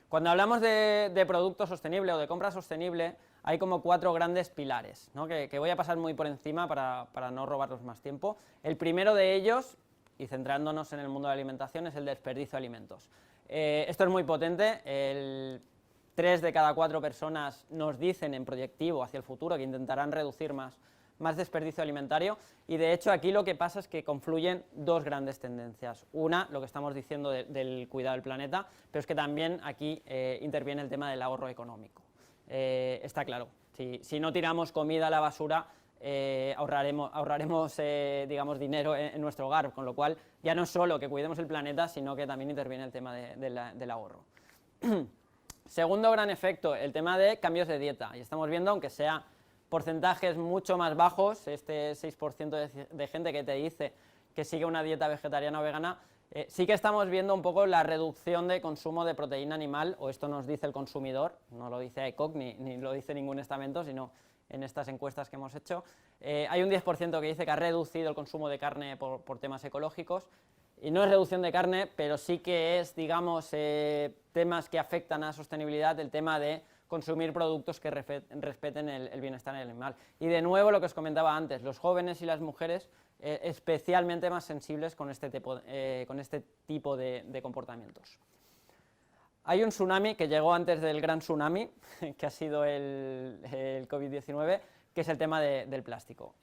H: Cuando hablamos de producto sostenible o de compra sostenible, hay como 4 grandes pilares, ¿no? que voy a pasar muy por encima para no robaros más tiempo. El primero de ellos, y centrándonos en el mundo de la alimentación, es el desperdicio de alimentos. Esto es muy potente. 3 de cada 4 personas nos dicen en proyectivo hacia el futuro que intentarán reducir más desperdicio alimentario, y de hecho aquí lo que pasa es que confluyen 2 grandes tendencias. Una, lo que estamos diciendo del cuidado del planeta, pero es que también aquí interviene el tema del ahorro económico. Está claro, si no tiramos comida a la basura, ahorraremos digamos, dinero en nuestro hogar, con lo cual ya no es solo que cuidemos el planeta, sino que también interviene el tema del ahorro. Segundo gran efecto, el tema de cambios de dieta, y estamos viendo, aunque sea porcentajes mucho más bajos, este 6% de gente que te dice que sigue una dieta vegetariana o vegana, sí que estamos viendo un poco la reducción de consumo de proteína animal, o esto nos dice el consumidor, no lo dice ICOC ni lo dice ningún estamento, sino en estas encuestas que hemos hecho. Hay un 10% que dice que ha reducido el consumo de carne por temas ecológicos, y no es reducción de carne, pero sí que es, digamos, temas que afectan a la sostenibilidad, el tema de consumir productos que respeten el bienestar animal. Y de nuevo, lo que os comentaba antes, los jóvenes y las mujeres especialmente más sensibles con este tipo de comportamientos. Hay un tsunami que llegó antes del gran tsunami, que ha sido el COVID-19, que es el tema del plástico.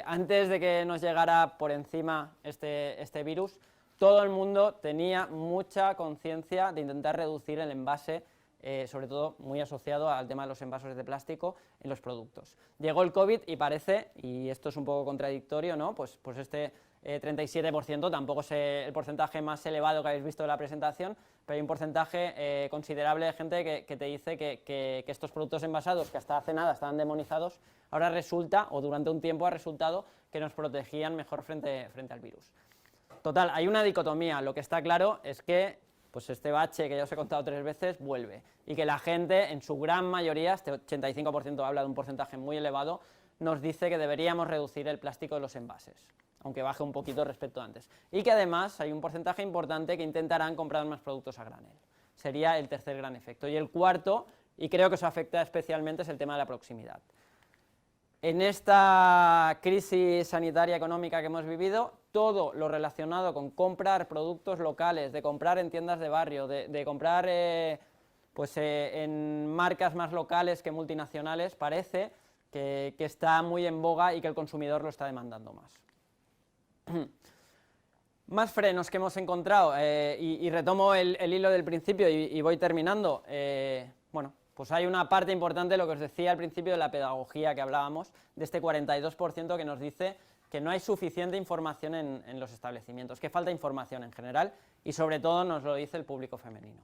H: Antes de que nos llegara por encima este virus, todo el mundo tenía mucha conciencia de intentar reducir el envase, sobre todo muy asociado al tema de los envases de plástico en los productos. Llegó el COVID y parece, y esto es un poco contradictorio, ¿no? Pues este 37% tampoco es el porcentaje más elevado que habéis visto en la presentación, pero hay un porcentaje considerable de gente que te dice que estos productos envasados, que hasta hace nada estaban demonizados, ahora resulta, o durante un tiempo ha resultado, que nos protegían mejor frente al virus. Total, hay una dicotomía. Lo que está claro es que pues este bache que ya os he contado 3 veces vuelve, y que la gente, en su gran mayoría, este 85% habla de un porcentaje muy elevado, nos dice que deberíamos reducir el plástico de los envases, aunque baje un poquito respecto a antes. Y que además hay un porcentaje importante que intentarán comprar más productos a granel. Sería el tercer gran efecto. Y el cuarto, y creo que eso afecta especialmente, es el tema de la proximidad. En esta crisis sanitaria económica que hemos vivido, todo lo relacionado con comprar productos locales, de comprar en tiendas de barrio, de comprar en marcas más locales que multinacionales, parece que está muy en boga y que el consumidor lo está demandando más. Más frenos que hemos encontrado, y retomo el hilo del principio y voy terminando. Bueno, pues hay una parte importante de lo que os decía al principio de la pedagogía que hablábamos, de este 42% que nos dice que no hay suficiente información en los establecimientos, que falta información en general y sobre todo nos lo dice el público femenino.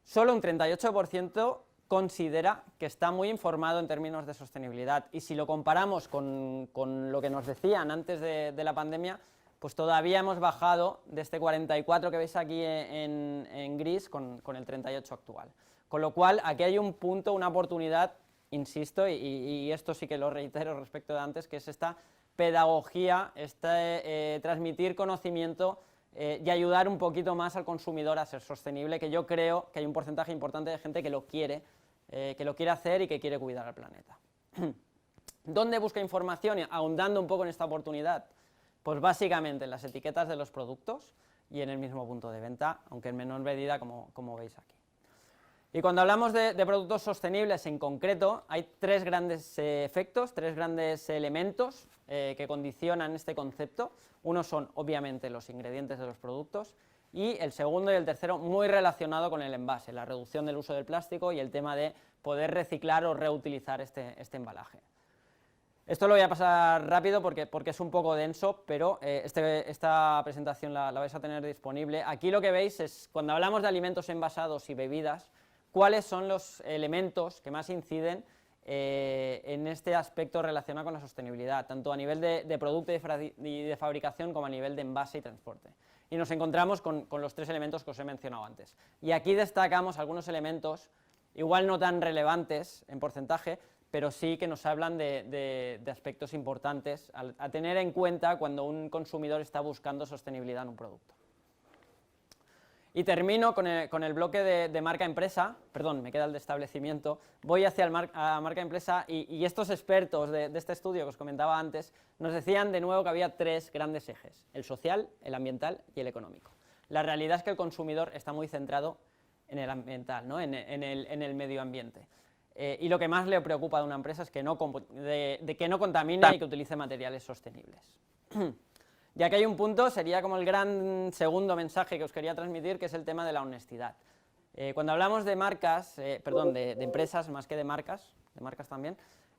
H: Solo un 38% considera que está muy informado en términos de sostenibilidad, y si lo comparamos con lo que nos decían antes de la pandemia, pues todavía hemos bajado de este 44 que veis aquí en gris con el 38 actual. Con lo cual, aquí hay un punto, una oportunidad, insisto, y esto sí que lo reitero respecto de antes, que es esta pedagogía, transmitir conocimiento y ayudar un poquito más al consumidor a ser sostenible, que yo creo que hay un porcentaje importante de gente que lo quiere hacer y que quiere cuidar al planeta. ¿Dónde busca información? Ahondando un poco en esta oportunidad, pues básicamente en las etiquetas de los productos y en el mismo punto de venta, aunque en menor medida como veis aquí. Y cuando hablamos de productos sostenibles en concreto, hay 3 grandes efectos, 3 grandes elementos que condicionan este concepto. Uno son, obviamente, los ingredientes de los productos, y el segundo y el tercero, muy relacionado con el envase, la reducción del uso del plástico y el tema de poder reciclar o reutilizar este embalaje. Esto lo voy a pasar rápido porque es un poco denso, pero esta presentación la vais a tener disponible. Aquí lo que veis es, cuando hablamos de alimentos envasados y bebidas, cuáles son los elementos que más inciden en este aspecto relacionado con la sostenibilidad, tanto a nivel de producto y de fabricación como a nivel de envase y transporte. Y nos encontramos con los 3 elementos que os he mencionado antes. Y aquí destacamos algunos elementos, igual no tan relevantes en porcentaje, pero sí que nos hablan de aspectos importantes a tener en cuenta cuando un consumidor está buscando sostenibilidad en un producto. Y termino con el bloque de marca-empresa, perdón, me queda el de establecimiento, voy hacia marca-empresa y estos expertos de este estudio que os comentaba antes nos decían de nuevo que había 3 grandes ejes, el social, el ambiental y el económico. La realidad es que el consumidor está muy centrado en el ambiental, ¿no? en el medio ambiente. Y lo que más le preocupa de una empresa es que no contamine y que utilice materiales sostenibles. Ya que hay un punto, sería como el gran segundo mensaje que os quería transmitir, que es el tema de la honestidad. Cuando hablamos de marcas, de empresas más que de marcas también,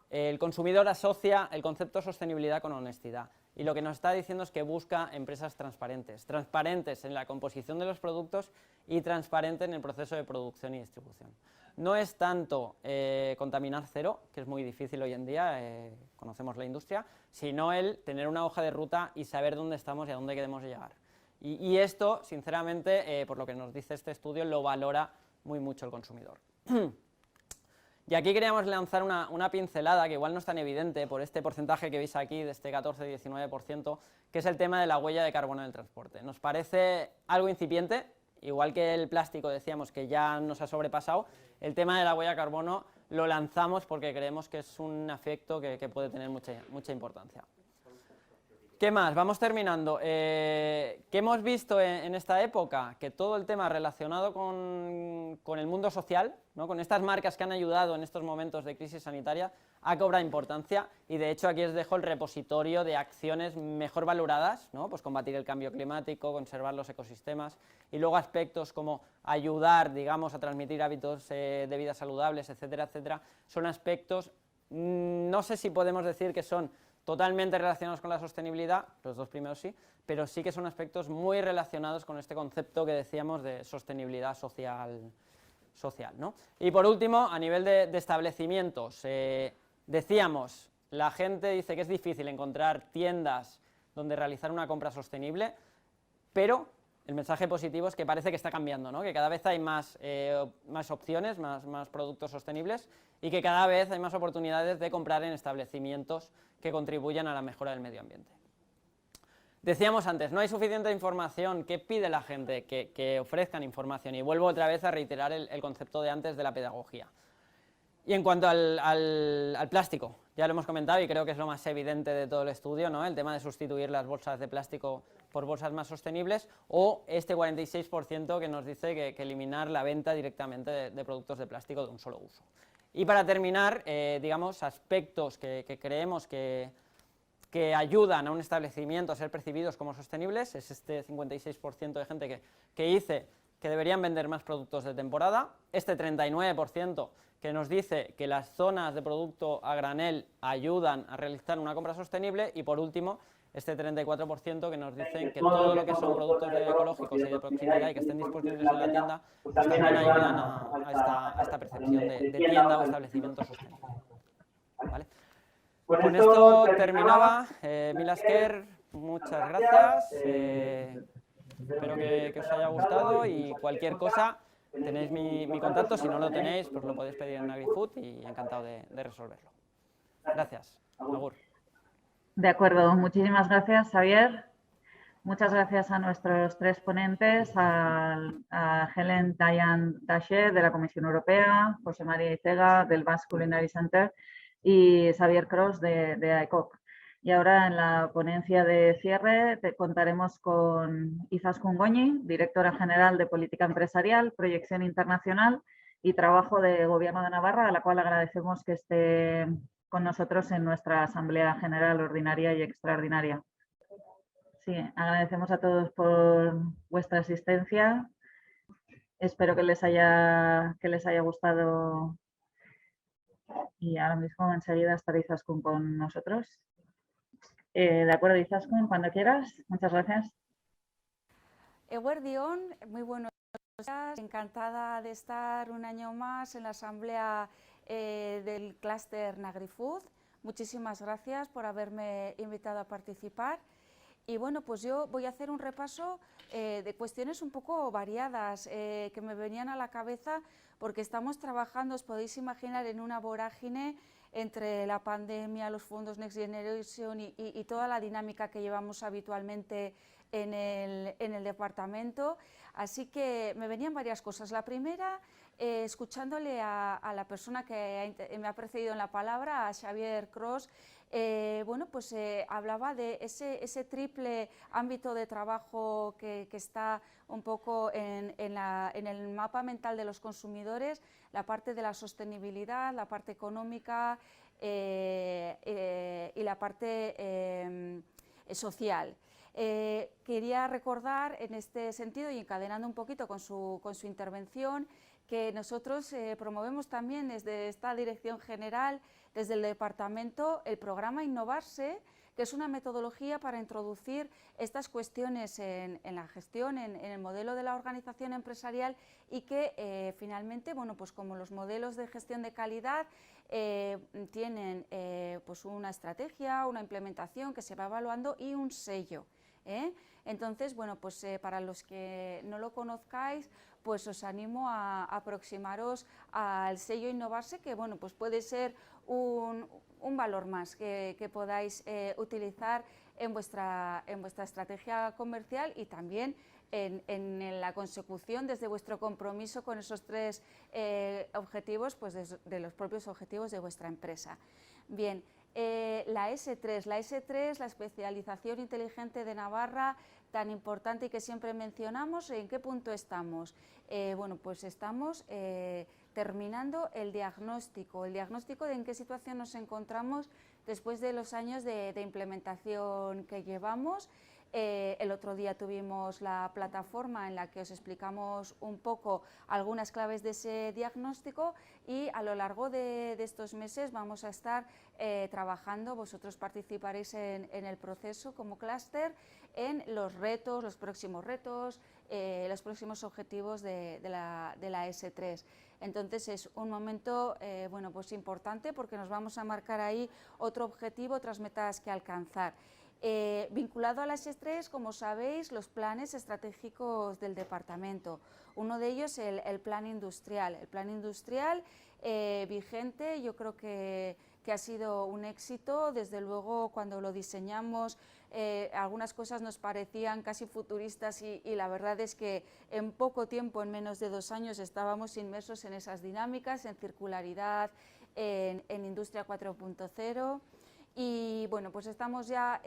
H: el consumidor asocia el concepto sostenibilidad con honestidad y lo que nos está diciendo es que busca empresas transparentes, transparentes en la composición de los productos y transparentes en el proceso de producción y distribución. No es tanto contaminar cero, que es muy difícil hoy en día, conocemos la industria, sino el tener una hoja de ruta y saber dónde estamos y a dónde queremos llegar. Y esto, sinceramente, por lo que nos dice este estudio, lo valora muy mucho el consumidor. Y aquí queríamos lanzar una pincelada que igual no es tan evidente por este porcentaje que veis aquí, de este 14-19%, que es el tema de la huella de carbono del transporte. Nos parece algo incipiente, igual que el plástico decíamos que ya nos ha sobrepasado, el tema de la huella de carbono lo lanzamos porque creemos que es un efecto que puede tener mucha importancia. ¿Qué más? Vamos terminando. ¿Qué hemos visto en esta época? Que todo el tema relacionado con el mundo social, ¿no? Con estas marcas que han ayudado en estos momentos de crisis sanitaria, ha cobrado importancia y de hecho aquí os dejo el repositorio de acciones mejor valoradas, ¿no? Pues combatir el cambio climático, conservar los ecosistemas y luego aspectos como ayudar, digamos, a transmitir hábitos de vida saludables, etcétera, etcétera, son aspectos, no sé si podemos decir que son totalmente relacionados con la sostenibilidad, los dos primeros sí, pero sí que son aspectos muy relacionados con este concepto que decíamos de sostenibilidad social, ¿no? Y por último, a nivel de establecimientos, decíamos, la gente dice que es difícil encontrar tiendas donde realizar una compra sostenible, pero el mensaje positivo es que parece que está cambiando, ¿no? Que cada vez hay más opciones, más productos sostenibles y que cada vez hay más oportunidades de comprar en establecimientos que contribuyan a la mejora del medio ambiente. Decíamos antes, no hay suficiente información. ¿Qué pide la gente? Que ofrezcan información y vuelvo otra vez a reiterar el concepto de antes de la pedagogía. Y en cuanto al plástico, ya lo hemos comentado y creo que es lo más evidente de todo el estudio, ¿no? El tema de sustituir las bolsas de plástico por bolsas más sostenibles o este 46% que nos dice que eliminar la venta directamente de productos de plástico de un solo uso. Y para terminar, digamos, aspectos que creemos que ayudan a un establecimiento a ser percibidos como sostenibles, es este 56% de gente que dice que deberían vender más productos de temporada, este 39% que nos dice que las zonas de producto a granel ayudan a realizar una compra sostenible y por último este 34% que nos dicen que todo lo que son productos ecológicos y de proximidad y que estén disponibles en la tienda pues también ayudan a esta percepción de tienda o establecimiento sostenible. ¿Vale? Con esto terminaba. Milasker, muchas gracias. Espero que os haya gustado y cualquier cosa tenéis mi contacto. Si no lo tenéis, pues lo podéis pedir en AgriFood y encantado de resolverlo. Gracias. Agur.
C: De acuerdo, muchísimas gracias, Xavier. Muchas gracias a nuestros tres ponentes, a Helen Dayan Daché de la Comisión Europea, José María Icega del Basque Culinary Center y Xavier Cros de AECOC. Y ahora en la ponencia de cierre contaremos con Izaskun Goñi, directora general de Política Empresarial, Proyección Internacional y Trabajo de Gobierno de Navarra, a la cual agradecemos que esté con nosotros en nuestra Asamblea General Ordinaria y Extraordinaria. Sí, agradecemos a todos por vuestra asistencia. Espero que les haya gustado y ahora mismo enseguida estará Izaskun con nosotros. De acuerdo, Izaskun, cuando quieras. Muchas gracias.
I: Eguerdión, muy buenos días. Encantada de estar un año más en la Asamblea del Clúster NagriFood. Muchísimas gracias por haberme invitado a participar. Y bueno, pues yo voy a hacer un repaso de cuestiones un poco variadas que me venían a la cabeza porque estamos trabajando, os podéis imaginar, en una vorágine entre la pandemia, los fondos Next Generation y toda la dinámica que llevamos habitualmente en el departamento. Así que me venían varias cosas. La primera, escuchándole a la persona que me ha precedido en la palabra, a Xavier Cros, bueno, pues hablaba de ese triple ámbito de trabajo que está un poco en el mapa mental de los consumidores, la parte de la sostenibilidad, la parte económica y la parte social. Quería recordar en este sentido y encadenando un poquito con su intervención que nosotros promovemos también desde esta Dirección General, desde el Departamento, el programa Innovarse, que es una metodología para introducir estas cuestiones en la gestión, en el modelo de la organización empresarial y que finalmente, bueno, pues como los modelos de gestión de calidad tienen pues una estrategia, una implementación que se va evaluando y un sello. Entonces, bueno, pues para los que no lo conozcáis, pues os animo a aproximaros al sello Innovarse, que bueno, pues puede ser un valor más que podáis utilizar en vuestra estrategia comercial y también en la consecución desde vuestro compromiso con esos 3 objetivos, pues de los propios objetivos de vuestra empresa. Bien, la S3, la especialización inteligente de Navarra, tan importante y que siempre mencionamos, ¿en qué punto estamos? Bueno, pues estamos terminando el diagnóstico de en qué situación nos encontramos después de los años de implementación que llevamos. El otro día tuvimos la plataforma en la que os explicamos un poco algunas claves de ese diagnóstico y a lo largo de estos meses vamos a estar trabajando, vosotros participaréis en el proceso como clúster, en los retos, los próximos retos, los próximos objetivos de la S3. Entonces es un momento bueno, pues importante porque nos vamos a marcar ahí otro objetivo, otras metas que alcanzar. Vinculado a la S3, como sabéis, los planes estratégicos del departamento. Uno de ellos el plan industrial. El plan industrial vigente, yo creo que ha sido un éxito. Desde luego, cuando lo diseñamos, algunas cosas nos parecían casi futuristas y la verdad es que en poco tiempo, en menos de 2 años, estábamos inmersos en esas dinámicas, en circularidad, en Industria 4.0. Y bueno, pues estamos ya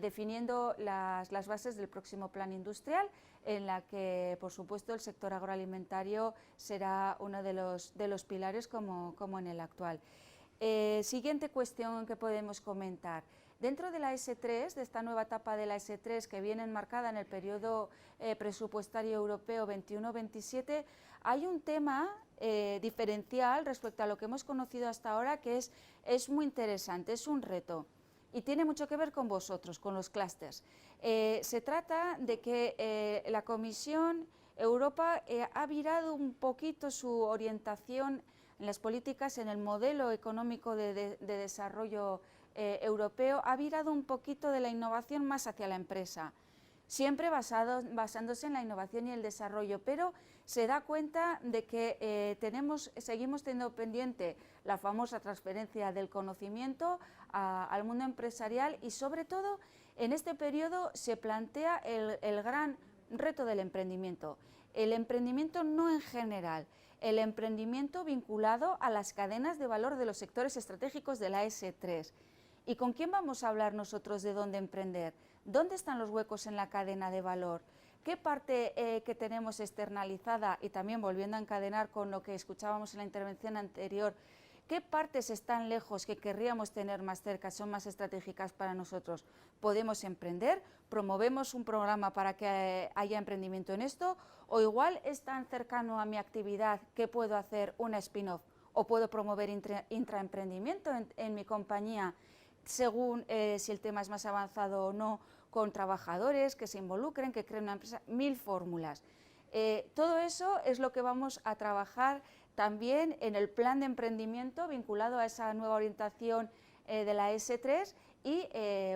I: definiendo las bases del próximo plan industrial, en la que, por supuesto, el sector agroalimentario será uno de los pilares como en el actual. Siguiente cuestión que podemos comentar. Dentro de la S3, de esta nueva etapa de la S3 que viene enmarcada en el periodo presupuestario europeo 21-27, hay un tema diferencial respecto a lo que hemos conocido hasta ahora que es muy interesante, es un reto y tiene mucho que ver con vosotros, con los clústeres. Se trata de que la Comisión Europa ha virado un poquito su orientación en las políticas, en el modelo económico de desarrollo europeo, ha virado un poquito de la innovación más hacia la empresa, siempre basándose en la innovación y el desarrollo, pero se da cuenta de que seguimos teniendo pendiente la famosa transferencia del conocimiento al mundo empresarial y sobre todo en este periodo se plantea el gran reto del emprendimiento. El emprendimiento no en general, el emprendimiento vinculado a las cadenas de valor de los sectores estratégicos de la S3. ¿Y con quién vamos a hablar nosotros de dónde emprender? ¿Dónde están los huecos en la cadena de valor? ¿Qué parte que tenemos externalizada? Y también volviendo a encadenar con lo que escuchábamos en la intervención anterior, ¿qué partes están lejos que querríamos tener más cerca, son más estratégicas para nosotros? ¿Podemos emprender? ¿Promovemos un programa para que haya emprendimiento en esto? ¿O igual es tan cercano a mi actividad que puedo hacer una spin-off? ¿O puedo promover intraemprendimiento en mi compañía según si el tema es más avanzado o no, con trabajadores que se involucren, que creen una empresa, 1000 fórmulas. Todo eso es lo que vamos a trabajar también en el plan de emprendimiento vinculado a esa nueva orientación de la S3 y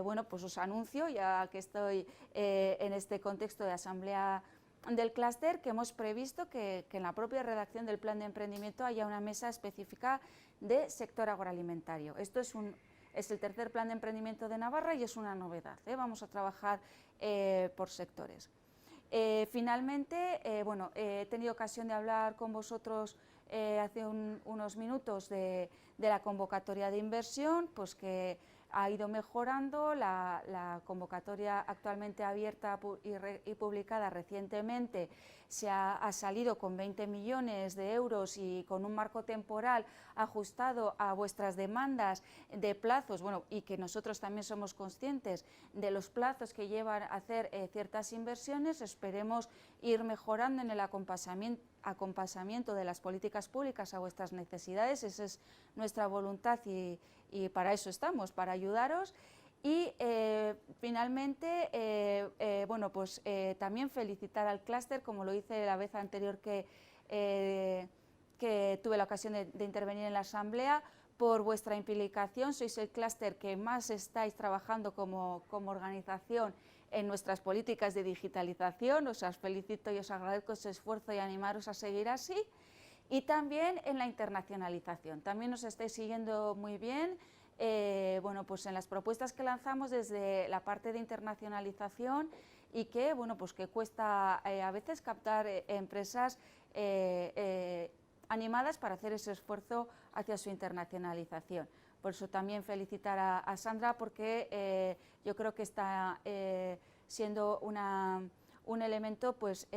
I: bueno, pues os anuncio, ya que estoy en este contexto de asamblea del clúster, que hemos previsto que en la propia redacción del plan de emprendimiento haya una mesa específica de sector agroalimentario. Esto es el tercer plan de emprendimiento de Navarra y es una novedad, vamos a trabajar por sectores. Finalmente, bueno, he tenido ocasión de hablar con vosotros hace unos minutos de la convocatoria de inversión, pues que ha ido mejorando, la convocatoria actualmente abierta y publicada recientemente ha salido con 20 millones de euros y con un marco temporal ajustado a vuestras demandas de plazos, bueno, y que nosotros también somos conscientes de los plazos que llevan a hacer ciertas inversiones, esperemos ir mejorando en el acompasamiento de las políticas públicas a vuestras necesidades. Esa es nuestra voluntad y para eso estamos, para ayudaros. Y finalmente, bueno, pues también felicitar al clúster, como lo hice la vez anterior que tuve la ocasión de intervenir en la asamblea, por vuestra implicación. Sois el clúster que más estáis trabajando como organización en nuestras políticas de digitalización. Os felicito y os agradezco ese esfuerzo y animaros a seguir así. Y también en la internacionalización. También nos estáis siguiendo muy bien. Bueno, pues en las propuestas que lanzamos desde la parte de internacionalización y que, bueno, pues que cuesta a veces captar empresas animadas para hacer ese esfuerzo hacia su internacionalización. Por eso también felicitar a Sandra, porque yo creo que está siendo un elemento pues,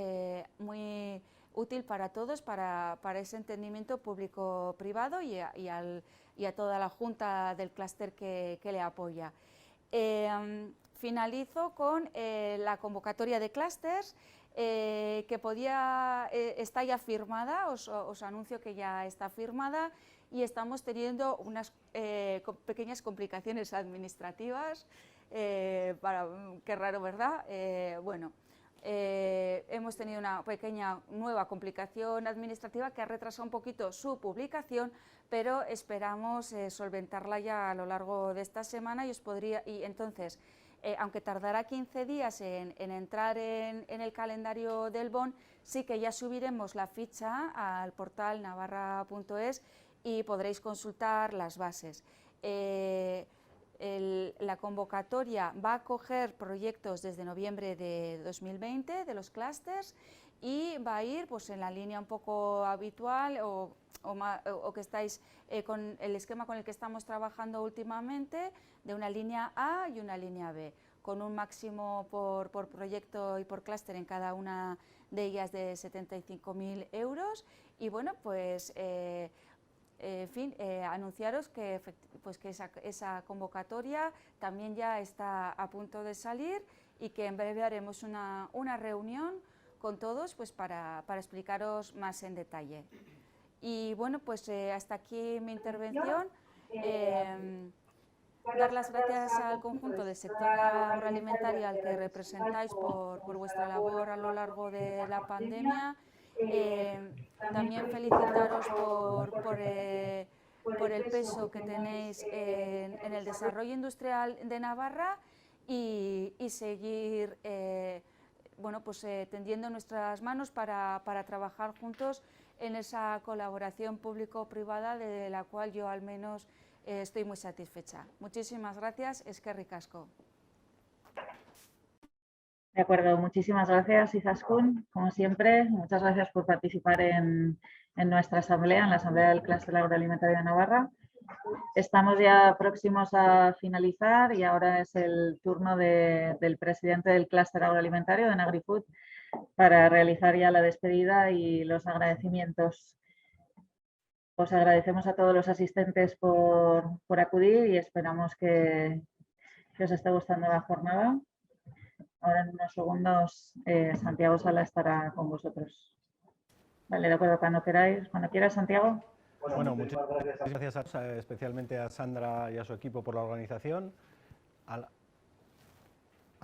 I: muy útil para todos, para ese entendimiento público-privado y a toda la Junta del clúster que le apoya. Finalizo con la convocatoria de clústers, que está ya firmada, os anuncio que ya está firmada y estamos teniendo unas pequeñas complicaciones administrativas, qué raro, ¿verdad? Bueno. Hemos tenido una pequeña nueva complicación administrativa que ha retrasado un poquito su publicación, pero esperamos solventarla ya a lo largo de esta semana y entonces, aunque tardará 15 días en entrar en el calendario del BON, sí que ya subiremos la ficha al portal navarra.es y podréis consultar las bases. La convocatoria va a acoger proyectos desde noviembre de 2020 de los clústers y va a ir pues, en la línea un poco habitual o que estáis con el esquema con el que estamos trabajando últimamente, de una línea A y una línea B, con un máximo por proyecto y por clúster en cada una de ellas de 75.000 euros. Y bueno, pues en fin, anunciaros que esa convocatoria también ya está a punto de salir y que en breve haremos una reunión con todos pues, para explicaros más en detalle. Y bueno, pues hasta aquí mi intervención. Dar las gracias al conjunto del sector agroalimentario al que representáis por vuestra labor a lo largo de la pandemia. También felicitaros por el peso que tenéis en el desarrollo industrial de Navarra y seguir bueno, pues, tendiendo nuestras manos para trabajar juntos en esa colaboración público-privada de la cual yo al menos estoy muy satisfecha. Muchísimas gracias, eskerrik asko.
C: De acuerdo, muchísimas gracias, Izaskun, como siempre. Muchas gracias por participar en nuestra asamblea, en la asamblea del clúster agroalimentario de Navarra. Estamos ya próximos a finalizar y ahora es el turno del presidente del clúster agroalimentario de NagriFood para realizar ya la despedida y los agradecimientos. Os agradecemos a todos los asistentes por acudir y esperamos que os esté gustando la jornada. Ahora en unos segundos Santiago Sala estará con vosotros. Vale, de acuerdo, cuando queráis, cuando quieras, Santiago.
B: Bueno, muchas gracias especialmente a Sandra y a su equipo por la organización, a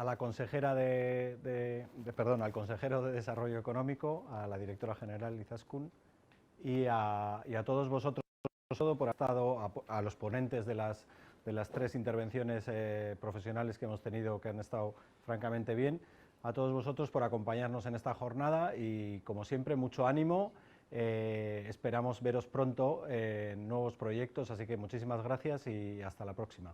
B: la consejera al consejero de Desarrollo Económico, a la directora general Izaskun y a todos vosotros por haber estado, a los ponentes de las tres intervenciones profesionales que hemos tenido, que han estado francamente bien, a todos vosotros por acompañarnos en esta jornada y, como siempre, mucho ánimo. Esperamos veros pronto en nuevos proyectos, así que muchísimas gracias y hasta la próxima.